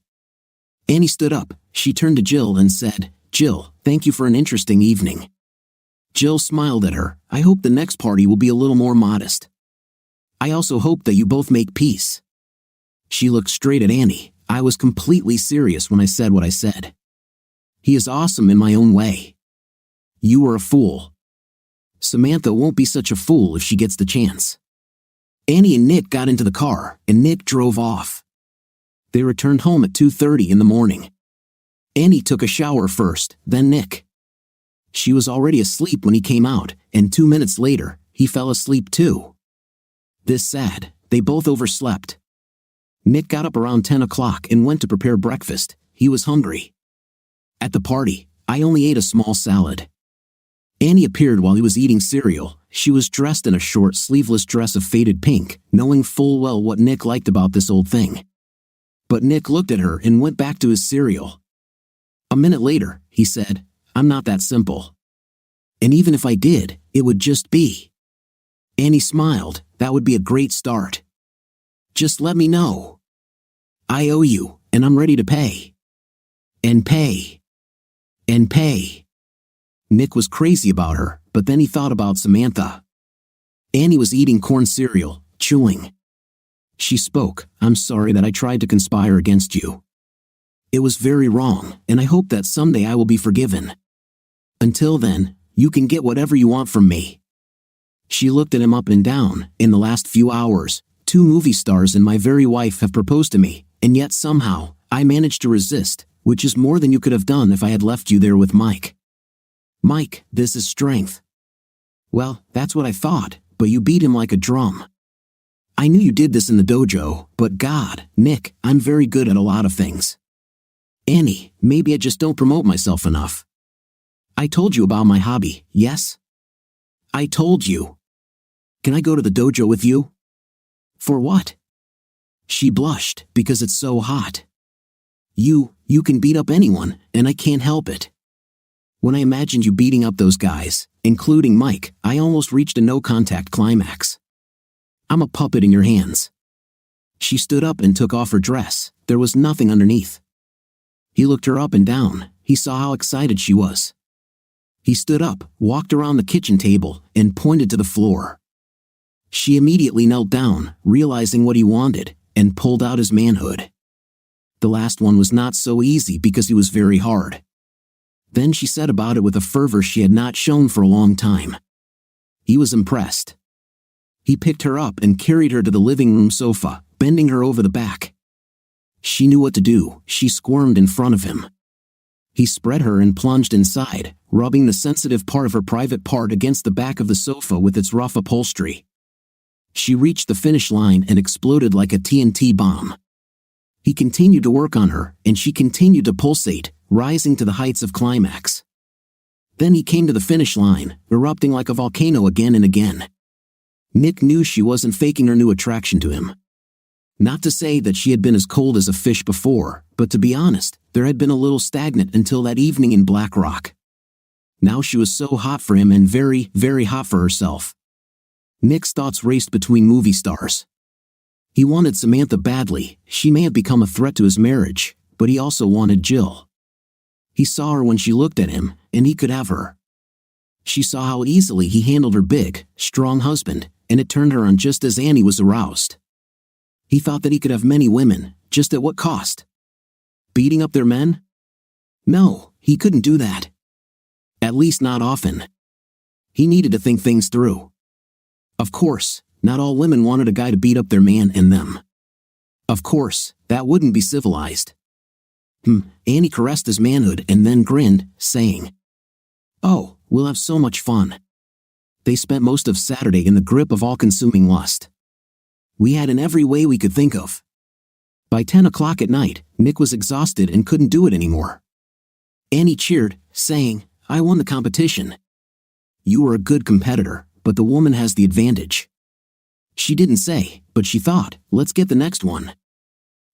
S2: Annie stood up. She turned to Jill and said, "Jill, thank you for an interesting evening." Jill smiled at her. "I hope the next party will be a little more modest. I also hope that you both make peace." She looked straight at Annie. "I was completely serious when I said what I said. He is awesome in my own way. You were a fool. Samantha won't be such a fool if she gets the chance." Annie and Nick got into the car, and Nick drove off. They returned home at 2:30 in the morning. Annie took a shower first, then Nick. She was already asleep when he came out, and 2 minutes later, he fell asleep too. This sad, they both overslept. Nick got up around 10 o'clock and went to prepare breakfast. He was hungry. At the party, I only ate a small salad. Annie appeared while he was eating cereal. She was dressed in a short sleeveless dress of faded pink, knowing full well what Nick liked about this old thing. But Nick looked at her and went back to his cereal. A minute later, he said, "I'm not that simple. And even if I did, it would just be." Annie smiled. "That would be a great start. Just let me know. I owe you, and I'm ready to pay. And pay. And pay." Nick was crazy about her, but then he thought about Samantha. Annie was eating corn cereal, chewing. She spoke, "I'm sorry that I tried to conspire against you. It was very wrong, and I hope that someday I will be forgiven. Until then, you can get whatever you want from me." She looked at him up and down. "In the last few hours, 2 movie stars and my very wife have proposed to me, and yet somehow, I managed to resist, which is more than you could have done if I had left you there with Mike. Mike, this is strength." "Well, that's what I thought, but you beat him like a drum. I knew you did this in the dojo, but God, Nick, I'm very good at a lot of things. Annie, maybe I just don't promote myself enough. I told you about my hobby, yes? I told you. Can I go to the dojo with you?" "For what?" She blushed, "Because it's so hot. You can beat up anyone, and I can't help it. When I imagined you beating up those guys, including Mike, I almost reached a no-contact climax. I'm a puppet in your hands." She stood up and took off her dress. There was nothing underneath. He looked her up and down. He saw how excited she was. He stood up, walked around the kitchen table, and pointed to the floor. She immediately knelt down, realizing what he wanted, and pulled out his manhood. The last one was not so easy because he was very hard. Then she said about it with a fervor she had not shown for a long time. He was impressed. He picked her up and carried her to the living room sofa, bending her over the back. She knew what to do. She squirmed in front of him. He spread her and plunged inside, rubbing the sensitive part of her private part against the back of the sofa with its rough upholstery. She reached the finish line and exploded like a TNT bomb. He continued to work on her, and she continued to pulsate, rising to the heights of climax. Then he came to the finish line, erupting like a volcano again and again. Nick knew she wasn't faking her new attraction to him. Not to say that she had been as cold as a fish before, but to be honest, there had been a little stagnant until that evening in Black Rock. Now she was so hot for him and very, very hot for herself. Nick's thoughts raced between movie stars. He wanted Samantha badly. She may have become a threat to his marriage, but he also wanted Jill. He saw her when she looked at him, and he could have her. She saw how easily he handled her big, strong husband, and it turned her on just as Annie was aroused. He thought that he could have many women, just at what cost? Beating up their men? No, he couldn't do that. At least not often. He needed to think things through. Of course, not all women wanted a guy to beat up their man and them. Of course, that wouldn't be civilized. Annie caressed his manhood and then grinned, saying, "Oh, we'll have so much fun. They spent most of Saturday in the grip of all-consuming lust. We had in every way we could think of. By 10 o'clock at night, Nick was exhausted and couldn't do it anymore. Annie cheered, saying, "I won the competition." "You were a good competitor, but the woman has the advantage." She didn't say, but she thought, "Let's get the next one."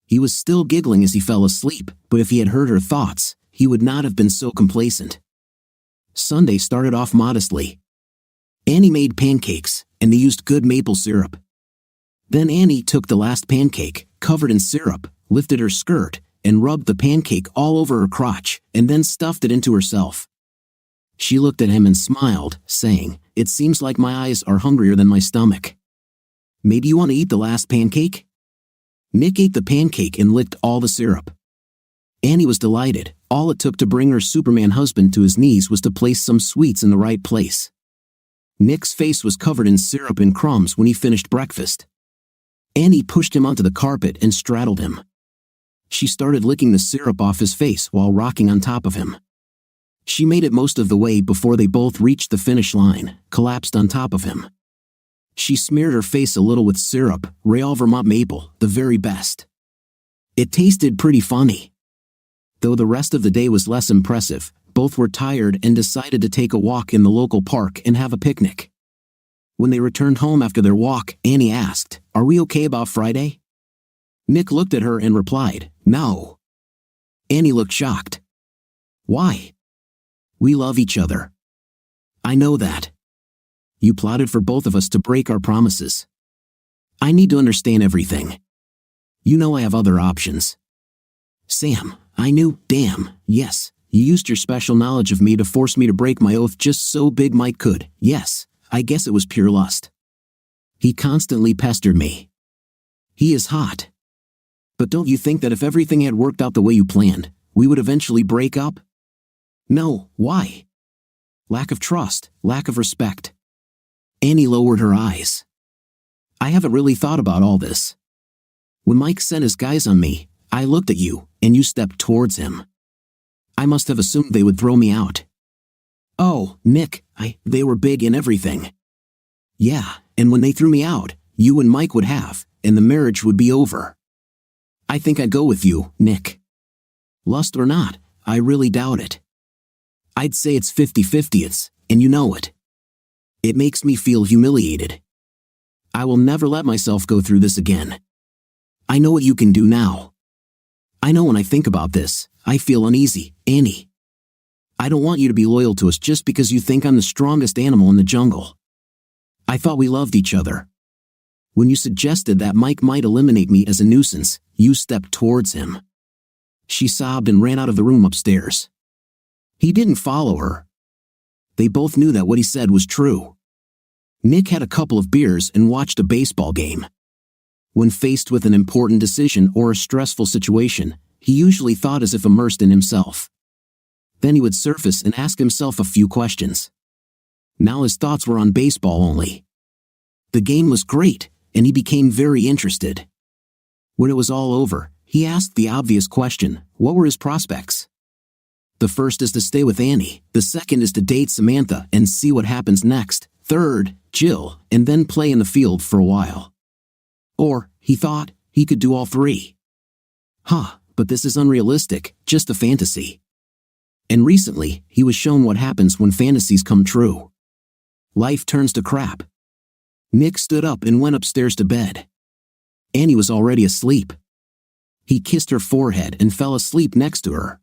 S2: He was still giggling as he fell asleep, but if he had heard her thoughts, he would not have been so complacent. Sunday started off modestly. Annie made pancakes, and they used good maple syrup. Then Annie took the last pancake, covered in syrup, lifted her skirt, and rubbed the pancake all over her crotch, and then stuffed it into herself. She looked at him and smiled, saying, "It seems like my eyes are hungrier than my stomach. Maybe you want to eat the last pancake?" Nick ate the pancake and licked all the syrup. Annie was delighted. All it took to bring her Superman husband to his knees was to place some sweets in the right place. Nick's face was covered in syrup and crumbs when he finished breakfast. Annie pushed him onto the carpet and straddled him. She started licking the syrup off his face while rocking on top of him. She made it most of the way before they both reached the finish line, collapsed on top of him. She smeared her face a little with syrup, Real Vermont maple, the very best. It tasted pretty funny. Though the rest of the day was less impressive, both were tired and decided to take a walk in the local park and have a picnic. When they returned home after their walk, Annie asked, "Are we okay about Friday?" Nick looked at her and replied, "No." Annie looked shocked. "Why?" "We love each other." "I know that. You plotted for both of us to break our promises. I need to understand everything. You know I have other options." "Sam, I knew, damn, yes, you used your special knowledge of me to force me to break my oath just so Big Mike could, yes, I guess it was pure lust. He constantly pestered me. He is hot. But don't you think that if everything had worked out the way you planned, we would eventually break up?" "No, why?" "Lack of trust, lack of respect." Annie lowered her eyes. "I haven't really thought about all this. When Mike sent his guys on me, I looked at you, and you stepped towards him. I must have assumed they would throw me out." "Oh, Nick, they were big and everything." "Yeah, and when they threw me out, you and Mike would have, and the marriage would be over. I think I'd go with you, Nick. Lust or not, I really doubt it. I'd say it's 50-50, and you know it. It makes me feel humiliated. I will never let myself go through this again. I know what you can do now. I know when I think about this, I feel uneasy, Annie. I don't want you to be loyal to us just because you think I'm the strongest animal in the jungle. I thought we loved each other. When you suggested that Mike might eliminate me as a nuisance, you stepped towards him." She sobbed and ran out of the room upstairs. He didn't follow her. They both knew that what he said was true. Nick had a couple of beers and watched a baseball game. When faced with an important decision or a stressful situation, he usually thought as if immersed in himself. Then he would surface and ask himself a few questions. Now his thoughts were on baseball only. The game was great, and he became very interested. When it was all over, he asked the obvious question, what were his prospects? The first is to stay with Annie, the second is to date Samantha and see what happens next, third, Jill, and then play in the field for a while. Or, he thought, he could do all three. But this is unrealistic, just a fantasy. And recently, he was shown what happens when fantasies come true. Life turns to crap. Nick stood up and went upstairs to bed. Annie was already asleep. He kissed her forehead and fell asleep next to her.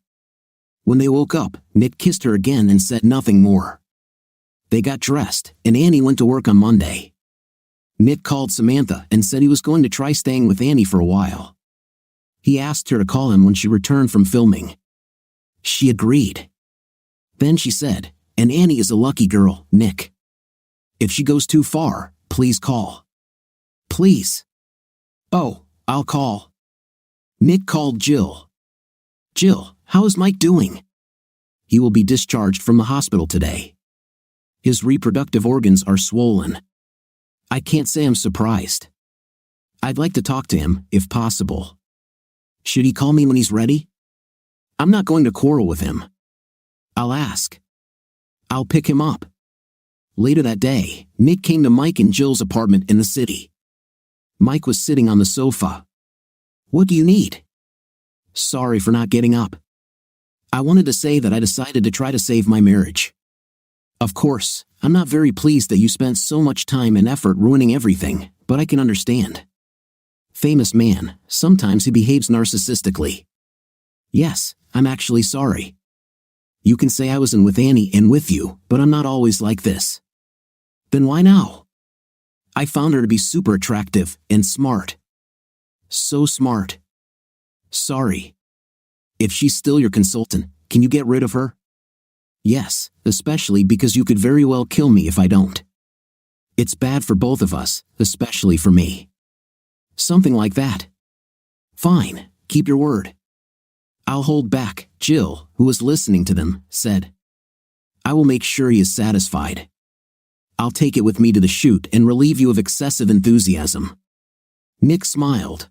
S2: When they woke up, Nick kissed her again and said nothing more. They got dressed, and Annie went to work on Monday. Nick called Samantha and said he was going to try staying with Annie for a while. He asked her to call him when she returned from filming. She agreed. Then she said, "And Annie is a lucky girl, Nick. If she goes too far, please call. Please." "Oh, I'll call." Nick called Jill. "Jill, how is Mike doing?" "He will be discharged from the hospital today. His reproductive organs are swollen. I can't say I'm surprised. I'd like to talk to him, if possible. Should he call me when he's ready? I'm not going to quarrel with him. I'll ask. I'll pick him up. Later that day, Nick came to Mike and Jill's apartment in the city. Mike was sitting on the sofa. "What do you need?" "Sorry for not getting up. I wanted to say that I decided to try to save my marriage. Of course, I'm not very pleased that you spent so much time and effort ruining everything, but I can understand. Famous man, sometimes he behaves narcissistically. Yes, I'm actually sorry. You can say I was in with Annie and with you, but I'm not always like this." "Then why now?" "I found her to be super attractive and smart. So smart. Sorry. If she's still your consultant, can you get rid of her?" "Yes, especially because you could very well kill me if I don't. It's bad for both of us, especially for me." "Something like that." "Fine, keep your word." "I'll hold back," Jill, who was listening to them, said. "I will make sure he is satisfied. I'll take it with me to the shoot and relieve you of excessive enthusiasm." Nick smiled.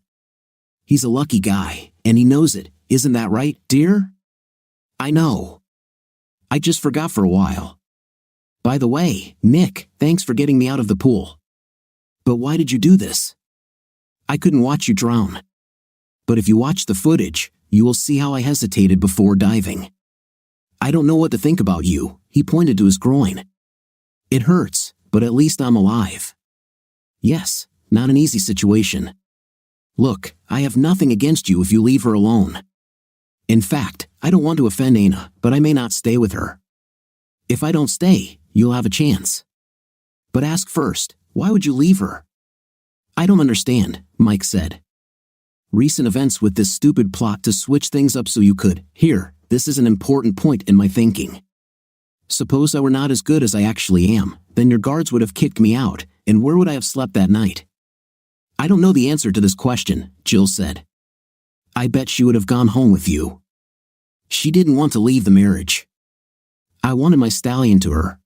S2: "He's a lucky guy, and he knows it, isn't that right, dear?" "I know. I just forgot for a while. By the way, Nick, thanks for getting me out of the pool. But why did you do this?" "I couldn't watch you drown. But if you watch the footage, you will see how I hesitated before diving. I don't know what to think about you," he pointed to his groin. "It hurts, but at least I'm alive." "Yes, not an easy situation. Look, I have nothing against you if you leave her alone. In fact, I don't want to offend Anna, but I may not stay with her. If I don't stay, you'll have a chance. But ask first, why would you leave her?" "I don't understand," Mike said. "Recent events with this stupid plot to switch things up so you could. Here, this is an important point in my thinking. Suppose I were not as good as I actually am, then your guards would have kicked me out, and where would I have slept that night?" "I don't know the answer to this question," Jill said. "I bet she would have gone home with you. She didn't want to leave the marriage. I wanted my stallion to her.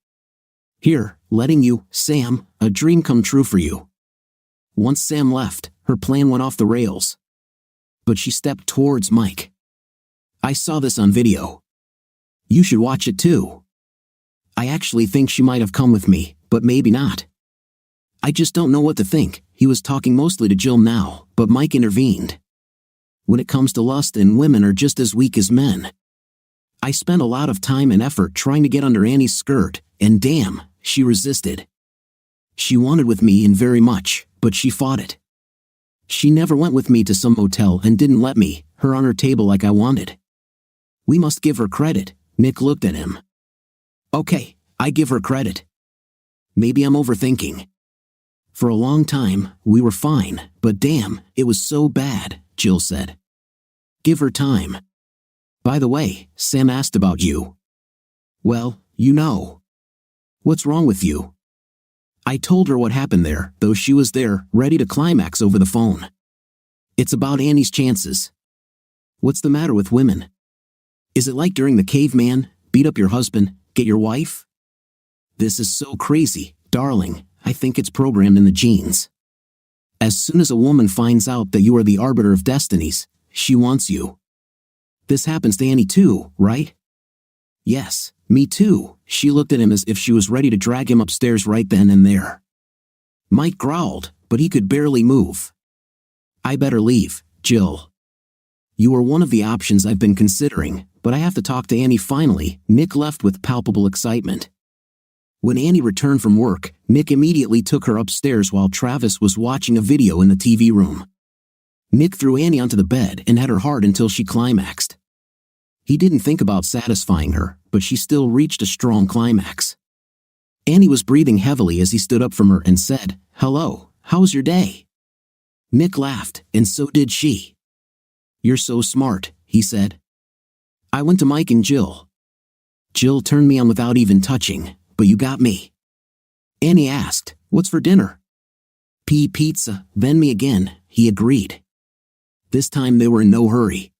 S2: Here, letting you, Sam, a dream come true for you." Once Sam left, her plan went off the rails. But she stepped towards Mike. "I saw this on video. You should watch it too. I actually think she might have come with me, but maybe not. I just don't know what to think." He was talking mostly to Jill now, but Mike intervened. "When it comes to lust, and women are just as weak as men. I spent a lot of time and effort trying to get under Annie's skirt, and damn, she resisted. She wanted with me and very much, but she fought it. She never went with me to some motel and didn't let me, her on her table like I wanted. We must give her credit." Nick looked at him. "Okay, I give her credit. Maybe I'm overthinking. For a long time, we were fine, but damn, it was so bad," Jill said. "Give her time. By the way, Sam asked about you." "Well, you know. What's wrong with you?" I told her what happened there, though she was there, ready to climax over the phone. "It's about Annie's chances. What's the matter with women? Is it like during the caveman, beat up your husband, get your wife? This is so crazy, darling. I think it's programmed in the genes. As soon as a woman finds out that you are the arbiter of destinies, she wants you. This happens to Annie too, right?" "Yes, me too." She looked at him as if she was ready to drag him upstairs right then and there. Mike growled, but he could barely move. "I better leave, Jill. You are one of the options I've been considering, but I have to talk to Annie finally." Nick left with palpable excitement. When Annie returned from work, Nick immediately took her upstairs while Travis was watching a video in the TV room. Nick threw Annie onto the bed and had her hard until she climaxed. He didn't think about satisfying her, but she still reached a strong climax. Annie was breathing heavily as he stood up from her and said, "Hello, how was your day?" Nick laughed, and so did she. "You're so smart," he said. "I went to Mike and Jill. Jill turned me on without even touching, but you got me." Annie asked, "What's for dinner?" Pizza, then me again," he agreed. This time they were in no hurry.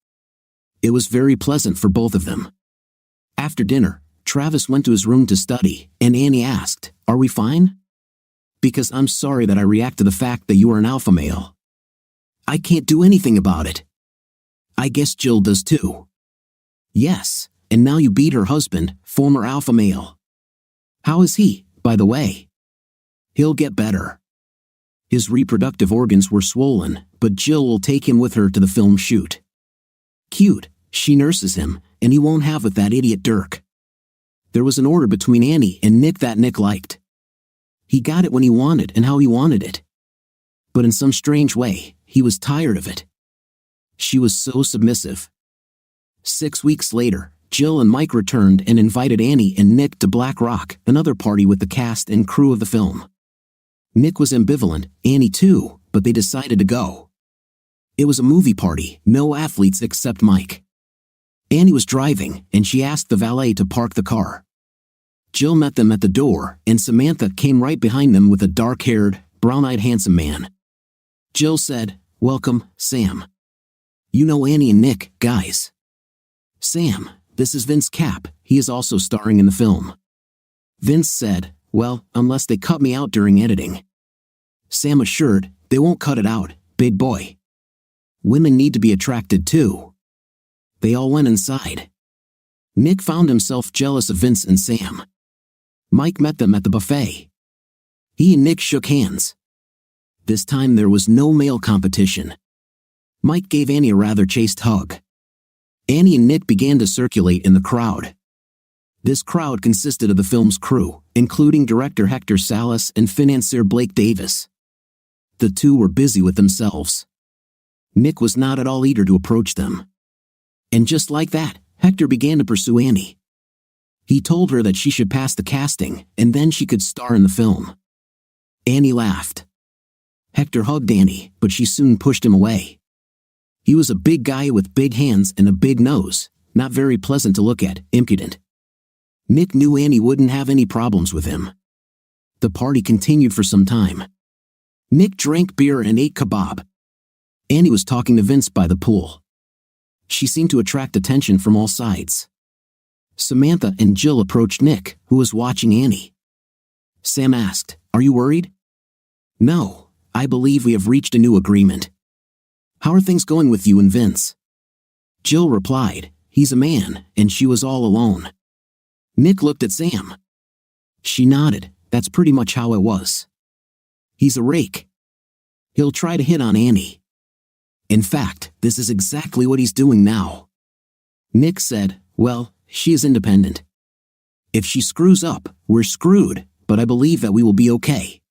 S2: It was very pleasant for both of them. After dinner, Travis went to his room to study, and Annie asked, "Are we fine?" "Because I'm sorry that I react to the fact that you are an alpha male. I can't do anything about it." "I guess Jill does too." "Yes, and now you beat her husband, former alpha male." "How is he?" by the way. He'll get better. His reproductive organs were swollen, but Jill will take him with her to the film shoot. Cute, she nurses him, and he won't have with that idiot Dirk. There was an order between Annie and Nick that Nick liked. He got it when he wanted and how he wanted it. But in some strange way, he was tired of it. She was so submissive. 6 weeks later, Jill and Mike returned and invited Annie and Nick to Black Rock, another party with the cast and crew of the film. Nick was ambivalent, Annie too, but they decided to go. It was a movie party, no athletes except Mike. Annie was driving, and she asked the valet to park the car. Jill met them at the door, and Samantha came right behind them with a dark-haired, brown-eyed handsome man. Jill said, "Welcome, Sam. You know Annie and Nick, guys." "Sam, this is Vince Capp, he is also starring in the film." Vince said, "Well, unless they cut me out during editing." Sam assured, "They won't cut it out, big boy. Women need to be attracted too." They all went inside. Nick found himself jealous of Vince and Sam. Mike met them at the buffet. He and Nick shook hands. This time there was no male competition. Mike gave Annie a rather chaste hug. Annie and Nick began to circulate in the crowd. This crowd consisted of the film's crew, including director Hector Salas and financier Blake Davis. The two were busy with themselves. Nick was not at all eager to approach them. And just like that, Hector began to pursue Annie. He told her that she should pass the casting, and then she could star in the film. Annie laughed. Hector hugged Annie, but she soon pushed him away. He was a big guy with big hands and a big nose, not very pleasant to look at, impudent. Nick knew Annie wouldn't have any problems with him. The party continued for some time. Nick drank beer and ate kebab. Annie was talking to Vince by the pool. She seemed to attract attention from all sides. Samantha and Jill approached Nick, who was watching Annie. Sam asked, "Are you worried?" "No, I believe we have reached a new agreement. How are things going with you and Vince?" Jill replied, "He's a man," and she was all alone. Nick looked at Sam. She nodded, "That's pretty much how it was. He's a rake. He'll try to hit on Annie. In fact, this is exactly what he's doing now." Nick said, "Well, she is independent. If she screws up, we're screwed, but I believe that we will be okay."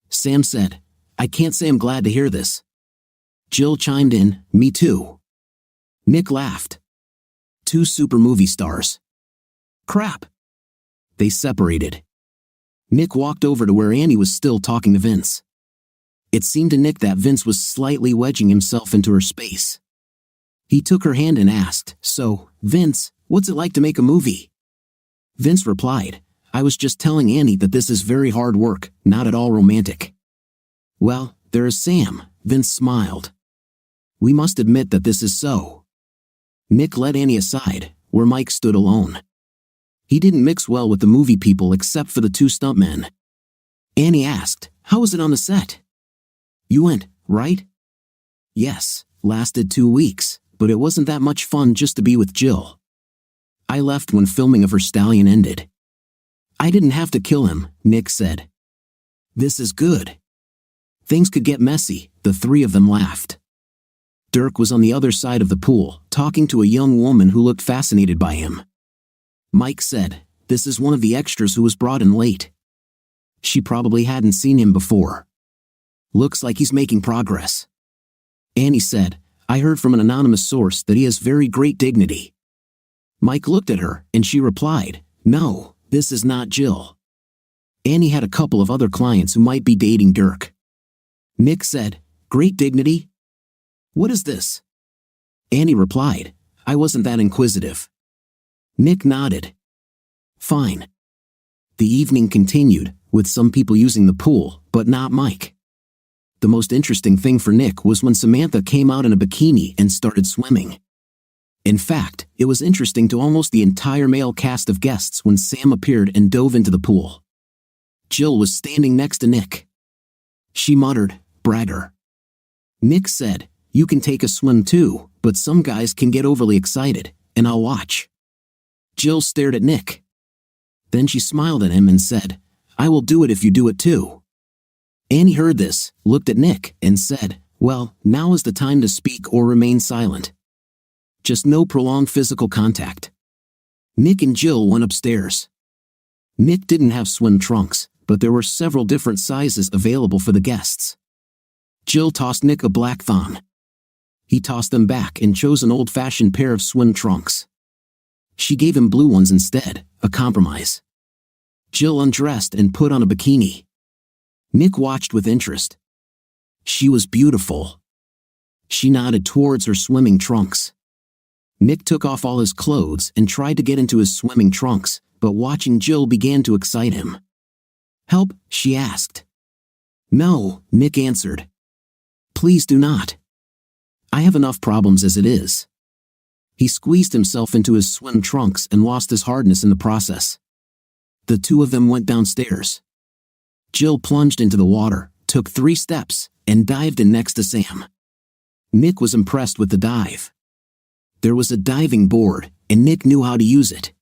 S2: Sam said, "I can't say I'm glad to hear this." Jill chimed in, "Me too." Nick laughed. Two super movie stars. Crap. They separated. Nick walked over to where Annie was still talking to Vince. It seemed to Nick that Vince was slightly wedging himself into her space. He took her hand and asked, "So, Vince, what's it like to make a movie?" Vince replied, "I was just telling Annie that this is very hard work, not at all romantic." "Well, there is Sam," Vince smiled. "We must admit that this is so." Nick led Annie aside, where Mike stood alone. He didn't mix well with the movie people except for the two stuntmen. Annie asked, "How was it on the set?" "You went, right?" "Yes, lasted 2 weeks, but it wasn't that much fun just to be with Jill. I left when filming of her stallion ended." "I didn't have to kill him," Nick said. "This is good." Things could get messy, the three of them laughed. Dirk was on the other side of the pool, talking to a young woman who looked fascinated by him. Mike said, "This is one of the extras who was brought in late." She probably hadn't seen him before. "Looks like he's making progress." Annie said, "I heard from an anonymous source that he has very great dignity." Mike looked at her, and she replied, "No, this is not Jill." Annie had a couple of other clients who might be dating Dirk. Nick said, "Great dignity? What is this?" Annie replied, "I wasn't that inquisitive." Nick nodded. "Fine." The evening continued, with some people using the pool, but not Mike. The most interesting thing for Nick was when Samantha came out in a bikini and started swimming. In fact, it was interesting to almost the entire male cast of guests when Sam appeared and dove into the pool. Jill was standing next to Nick. She muttered, "Bragger." Nick said, "You can take a swim too, but some guys can get overly excited, and I'll watch." Jill stared at Nick. Then she smiled at him and said, I will do it if you do it too. Annie heard this, looked at Nick, and said, well, now is the time to speak or remain silent. Just no prolonged physical contact. Nick and Jill went upstairs. Nick didn't have swim trunks, but there were several different sizes available for the guests. Jill tossed Nick a black thong. He tossed them back and chose an old-fashioned pair of swim trunks. She gave him blue ones instead, a compromise. Jill undressed and put on a bikini. Nick watched with interest. She was beautiful. She nodded towards her swimming trunks. Nick took off all his clothes and tried to get into his swimming trunks, but watching Jill began to excite him. Help, she asked. No, Nick answered. Please do not. I have enough problems as it is. He squeezed himself into his swim trunks and lost his hardness in the process. The two of them went downstairs. Jill plunged into the water, took 3 steps, and dived in next to Sam. Nick was impressed with the dive. There was a diving board, and Nick knew how to use it.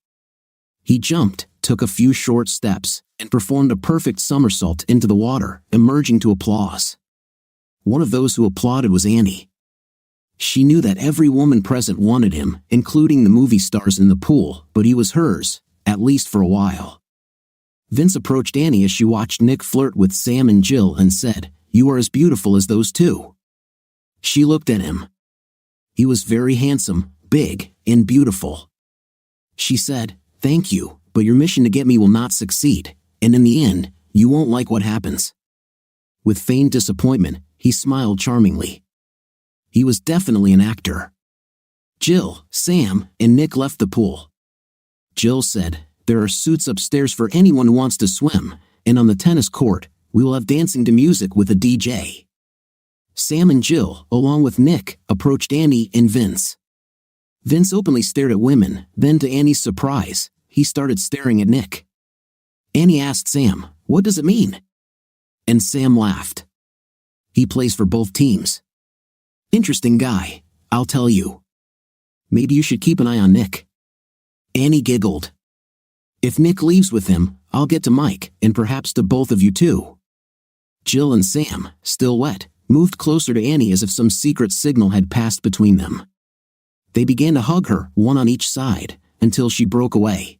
S2: He jumped, took a few short steps, and performed a perfect somersault into the water, emerging to applause. One of those who applauded was Annie. She knew that every woman present wanted him, including the movie stars in the pool, but he was hers, at least for a while. Vince approached Annie as she watched Nick flirt with Sam and Jill and said, "You are as beautiful as those two." She looked at him. He was very handsome, big, and beautiful. She said, "Thank you, but your mission to get me will not succeed, and in the end, you won't like what happens." With feigned disappointment, he smiled charmingly. He was definitely an actor. Jill, Sam, and Nick left the pool. Jill said, "There are suits upstairs for anyone who wants to swim, and on the tennis court, we will have dancing to music with a DJ." Sam and Jill, along with Nick, approached Annie and Vince. Vince openly stared at women, then to Annie's surprise, he started staring at Nick. Annie asked Sam, "What does it mean?" And Sam laughed. "He plays for both teams. Interesting guy, I'll tell you. Maybe you should keep an eye on Nick." Annie giggled. "If Nick leaves with him, I'll get to Mike, and perhaps to both of you too." Jill and Sam, still wet, moved closer to Annie as if some secret signal had passed between them. They began to hug her, one on each side, until she broke away.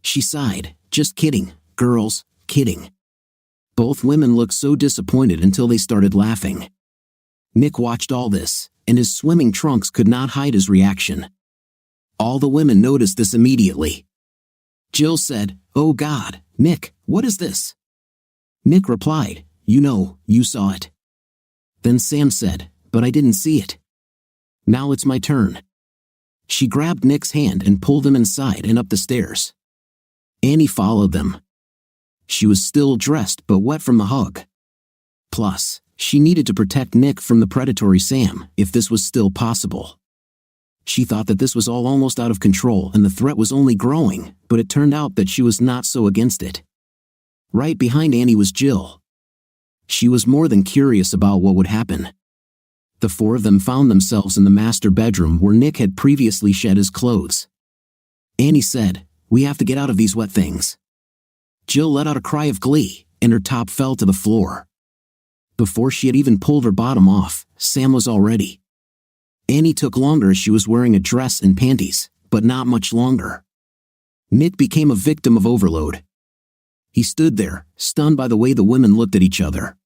S2: She sighed, "Just kidding, girls, kidding." Both women looked so disappointed until they started laughing. Nick watched all this, and his swimming trunks could not hide his reaction. All the women noticed this immediately. Jill said, "Oh God, Nick, what is this?" Nick replied, You saw it." Then Sam said, "But I didn't see it. Now it's my turn." She grabbed Nick's hand and pulled him inside and up the stairs. Annie followed them. She was still dressed but wet from the hug. Plus, she needed to protect Nick from the predatory Sam, if this was still possible. She thought that this was all almost out of control and the threat was only growing, but it turned out that she was not so against it. Right behind Annie was Jill. She was more than curious about what would happen. The four of them found themselves in the master bedroom where Nick had previously shed his clothes. Annie said, "We have to get out of these wet things." Jill let out a cry of glee, and her top fell to the floor. Before she had even pulled her bottom off, Sam was all ready. Annie took longer as she was wearing a dress and panties, but not much longer. Nick became a victim of overload. He stood there, stunned by the way the women looked at each other.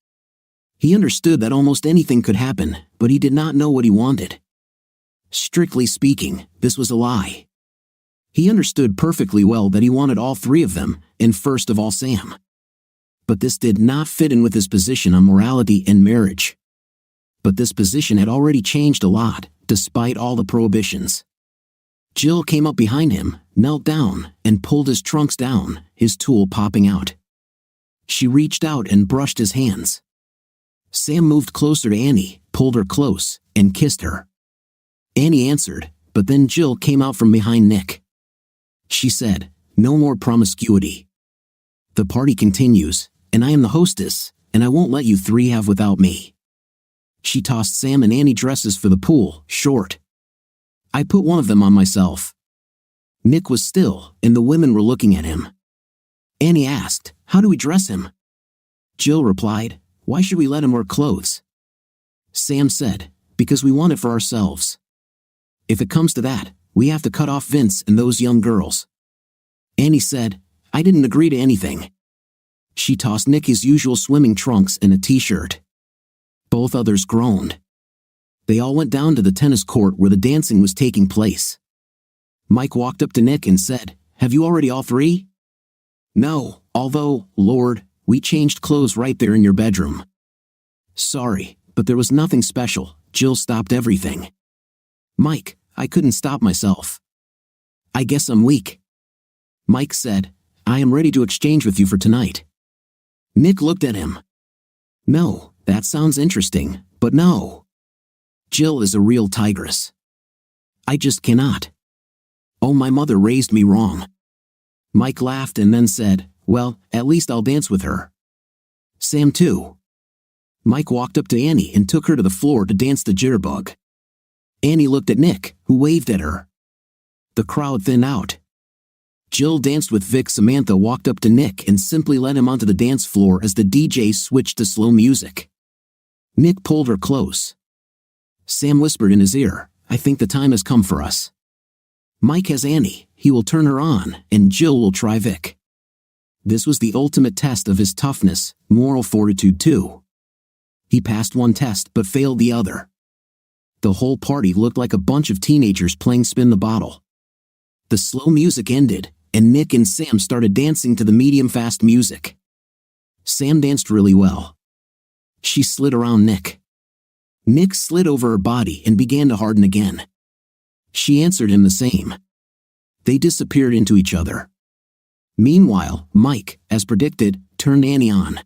S2: He understood that almost anything could happen, but he did not know what he wanted. Strictly speaking, this was a lie. He understood perfectly well that he wanted all three of them, and first of all Sam. But this did not fit in with his position on morality and marriage. But this position had already changed a lot, despite all the prohibitions. Jill came up behind him, knelt down, and pulled his trunks down, his tool popping out. She reached out and brushed his hands. Sam moved closer to Annie, pulled her close, and kissed her. Annie answered, but then Jill came out from behind Nick. She said, "No more promiscuity. The party continues, and I am the hostess, and I won't let you three have without me." She tossed Sam and Annie dresses for the pool, short. "I put one of them on myself." Nick was still, and the women were looking at him. Annie asked, "How do we dress him?" Jill replied, "Why should we let him wear clothes?" Sam said, "Because we want it for ourselves. If it comes to that, we have to cut off Vince and those young girls." Annie said, "I didn't agree to anything." She tossed Nick his usual swimming trunks and a t-shirt. Both others groaned. They all went down to the tennis court where the dancing was taking place. Mike walked up to Nick and said, "Have you already all three?" "No, although, Lord, we changed clothes right there in your bedroom." "Sorry, but there was nothing special." Jill stopped everything. "Mike, I couldn't stop myself. I guess I'm weak." Mike said, "I am ready to exchange with you for tonight." Nick looked at him. "No, that sounds interesting, but no. Jill is a real tigress. I just cannot. Oh, my mother raised me wrong." Mike laughed and then said, "Well, at least I'll dance with her." Sam too. Mike walked up to Annie and took her to the floor to dance the jitterbug. Annie looked at Nick, who waved at her. The crowd thinned out. Jill danced with Vic. Samantha walked up to Nick and simply led him onto the dance floor as the DJ switched to slow music. Nick pulled her close. Sam whispered in his ear, "I think the time has come for us. Mike has Annie, he will turn her on, and Jill will try Vic." This was the ultimate test of his toughness, moral fortitude too. He passed one test but failed the other. The whole party looked like a bunch of teenagers playing spin the bottle. The slow music ended, and Nick and Sam started dancing to the medium-fast music. Sam danced really well. She slid around Nick. Nick slid over her body and began to harden again. She answered him the same. They disappeared into each other. Meanwhile, Mike, as predicted, turned Annie on.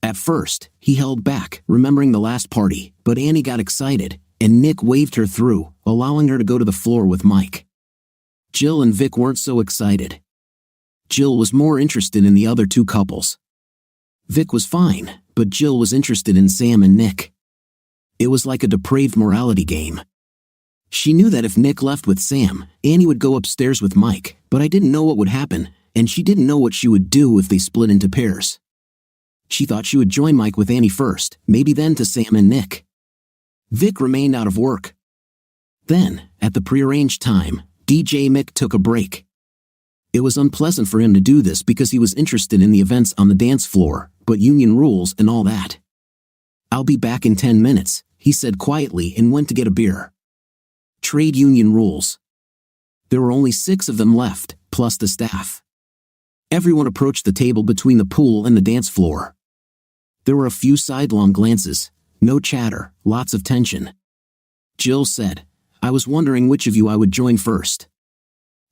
S2: At first, he held back, remembering the last party, but Annie got excited, and Nick waved her through, allowing her to go to the floor with Mike. Jill and Vic weren't so excited. Jill was more interested in the other two couples. Vic was fine, but Jill was interested in Sam and Nick. It was like a depraved morality game. She knew that if Nick left with Sam, Annie would go upstairs with Mike, but I didn't know what would happen, and she didn't know what she would do if they split into pairs. She thought she would join Mike with Annie first, maybe then to Sam and Nick. Vic remained out of work. Then, at the prearranged time, DJ Mick took a break. It was unpleasant for him to do this because he was interested in the events on the dance floor, but union rules and all that. "I'll be back in 10 minutes, he said quietly and went to get a beer. Trade union rules. There were only 6 of them left, plus the staff. Everyone approached the table between the pool and the dance floor. There were a few sidelong glances, no chatter, lots of tension. Jill said, "I was wondering which of you I would join first."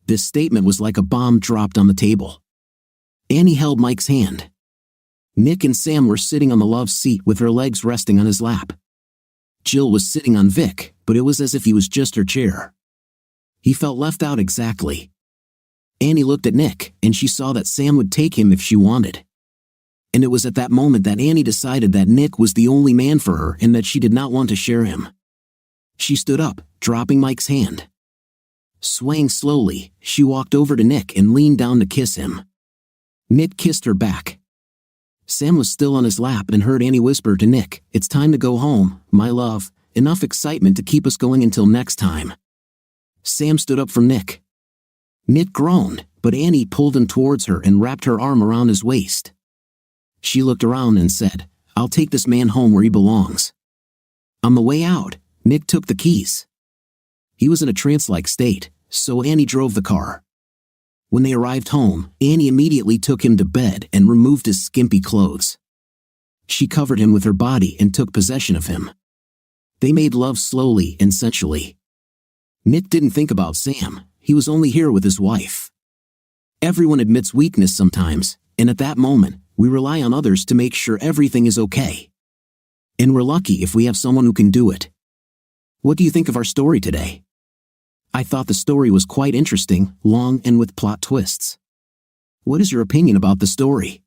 S2: This statement was like a bomb dropped on the table. Annie held Mike's hand. Nick and Sam were sitting on the love seat with her legs resting on his lap. Jill was sitting on Vic, but it was as if he was just her chair. He felt left out exactly. Annie looked at Nick, and she saw that Sam would take him if she wanted. And it was at that moment that Annie decided that Nick was the only man for her and that she did not want to share him. She stood up, dropping Mike's hand. Swaying slowly, she walked over to Nick and leaned down to kiss him. Nick kissed her back. Sam was still on his lap and heard Annie whisper to Nick, "It's time to go home, my love, enough excitement to keep us going until next time." Sam stood up from Nick. Nick groaned, but Annie pulled him towards her and wrapped her arm around his waist. She looked around and said, "I'll take this man home where he belongs." On the way out, Nick took the keys. He was in a trance-like state, so Annie drove the car. When they arrived home, Annie immediately took him to bed and removed his skimpy clothes. She covered him with her body and took possession of him. They made love slowly and sensually. Nick didn't think about Sam, he was only here with his wife. Everyone admits weakness sometimes, and at that moment, we rely on others to make sure everything is okay. And we're lucky if we have someone who can do it. What do you think of our story today? I thought the story was quite interesting, long and with plot twists. What is your opinion about the story?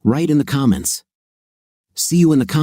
S2: Write in the comments. See you in the comments.